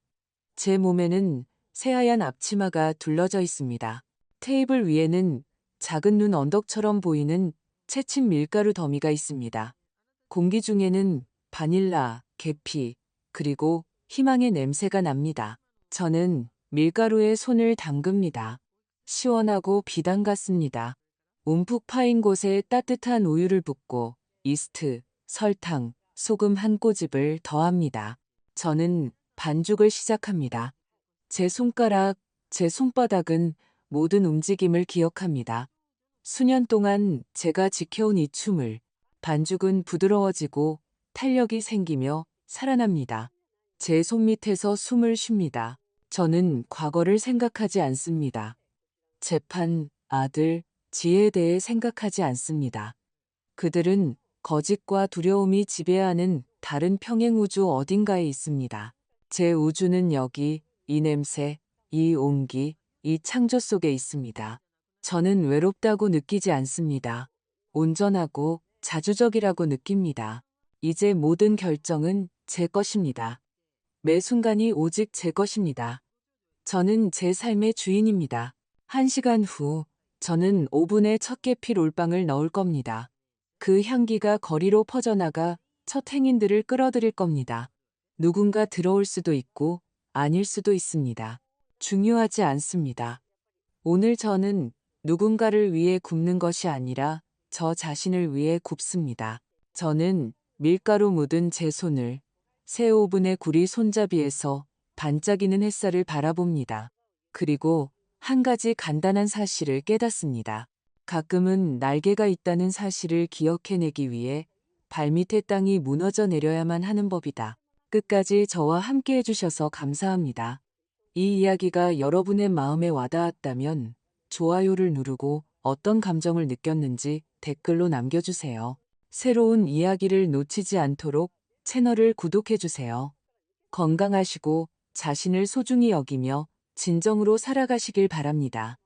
제 몸에는 새하얀 앞치마가 둘러져 있습니다. 테이블 위에는 작은 눈 언덕처럼 보이는 채친 밀가루 더미가 있습니다. 공기 중에는 바닐라, 계피, 그리고 희망의 냄새가 납니다. 저는 밀가루에 손을 담급니다. 시원하고 비단 같습니다. 움푹 파인 곳에 따뜻한 우유를 붓고 이스트, 설탕, 소금 한 꼬집을 더합니다. 저는 반죽을 시작합니다. 제 손가락, 제 손바닥은 모든 움직임을 기억합니다. 수년 동안 제가 지켜온 이 춤을, 반죽은 부드러워지고 탄력이 생기며 살아납니다. 제 손밑에서 숨을 쉽니다. 저는 과거를 생각하지 않습니다. 재판, 아들, 지혜에 대해 생각하지 않습니다. 그들은 거짓과 두려움이 지배하는 다른 평행 우주 어딘가에 있습니다. 제 우주는 여기, 이 냄새, 이 온기, 이 창조 속에 있습니다. 저는 외롭다고 느끼지 않습니다. 온전하고 자주적이라고 느낍니다. 이제 모든 결정은 제 것입니다. 매 순간이 오직 제 것입니다. 저는 제 삶의 주인입니다. 1시간 후, 저는 오븐에 첫 계피 롤빵을 넣을 겁니다. 그 향기가 거리로 퍼져나가 첫 행인들을 끌어들일 겁니다. 누군가 들어올 수도 있고 아닐 수도 있습니다. 중요하지 않습니다. 오늘 저는 누군가를 위해 굽는 것이 아니라 저 자신을 위해 굽습니다. 저는 밀가루 묻은 제 손을 새 오븐의 구리 손잡이에서 반짝이는 햇살을 바라봅니다. 그리고 한 가지 간단한 사실을 깨닫습니다. 가끔은 날개가 있다는 사실을 기억해내기 위해 발밑의 땅이 무너져 내려야만 하는 법이다. 끝까지 저와 함께 해주셔서 감사합니다. 이 이야기가 여러분의 마음에 와닿았다면 좋아요를 누르고 어떤 감정을 느꼈는지 댓글로 남겨주세요. 새로운 이야기를 놓치지 않도록 채널을 구독해주세요. 건강하시고 자신을 소중히 여기며 진정으로 살아가시길 바랍니다.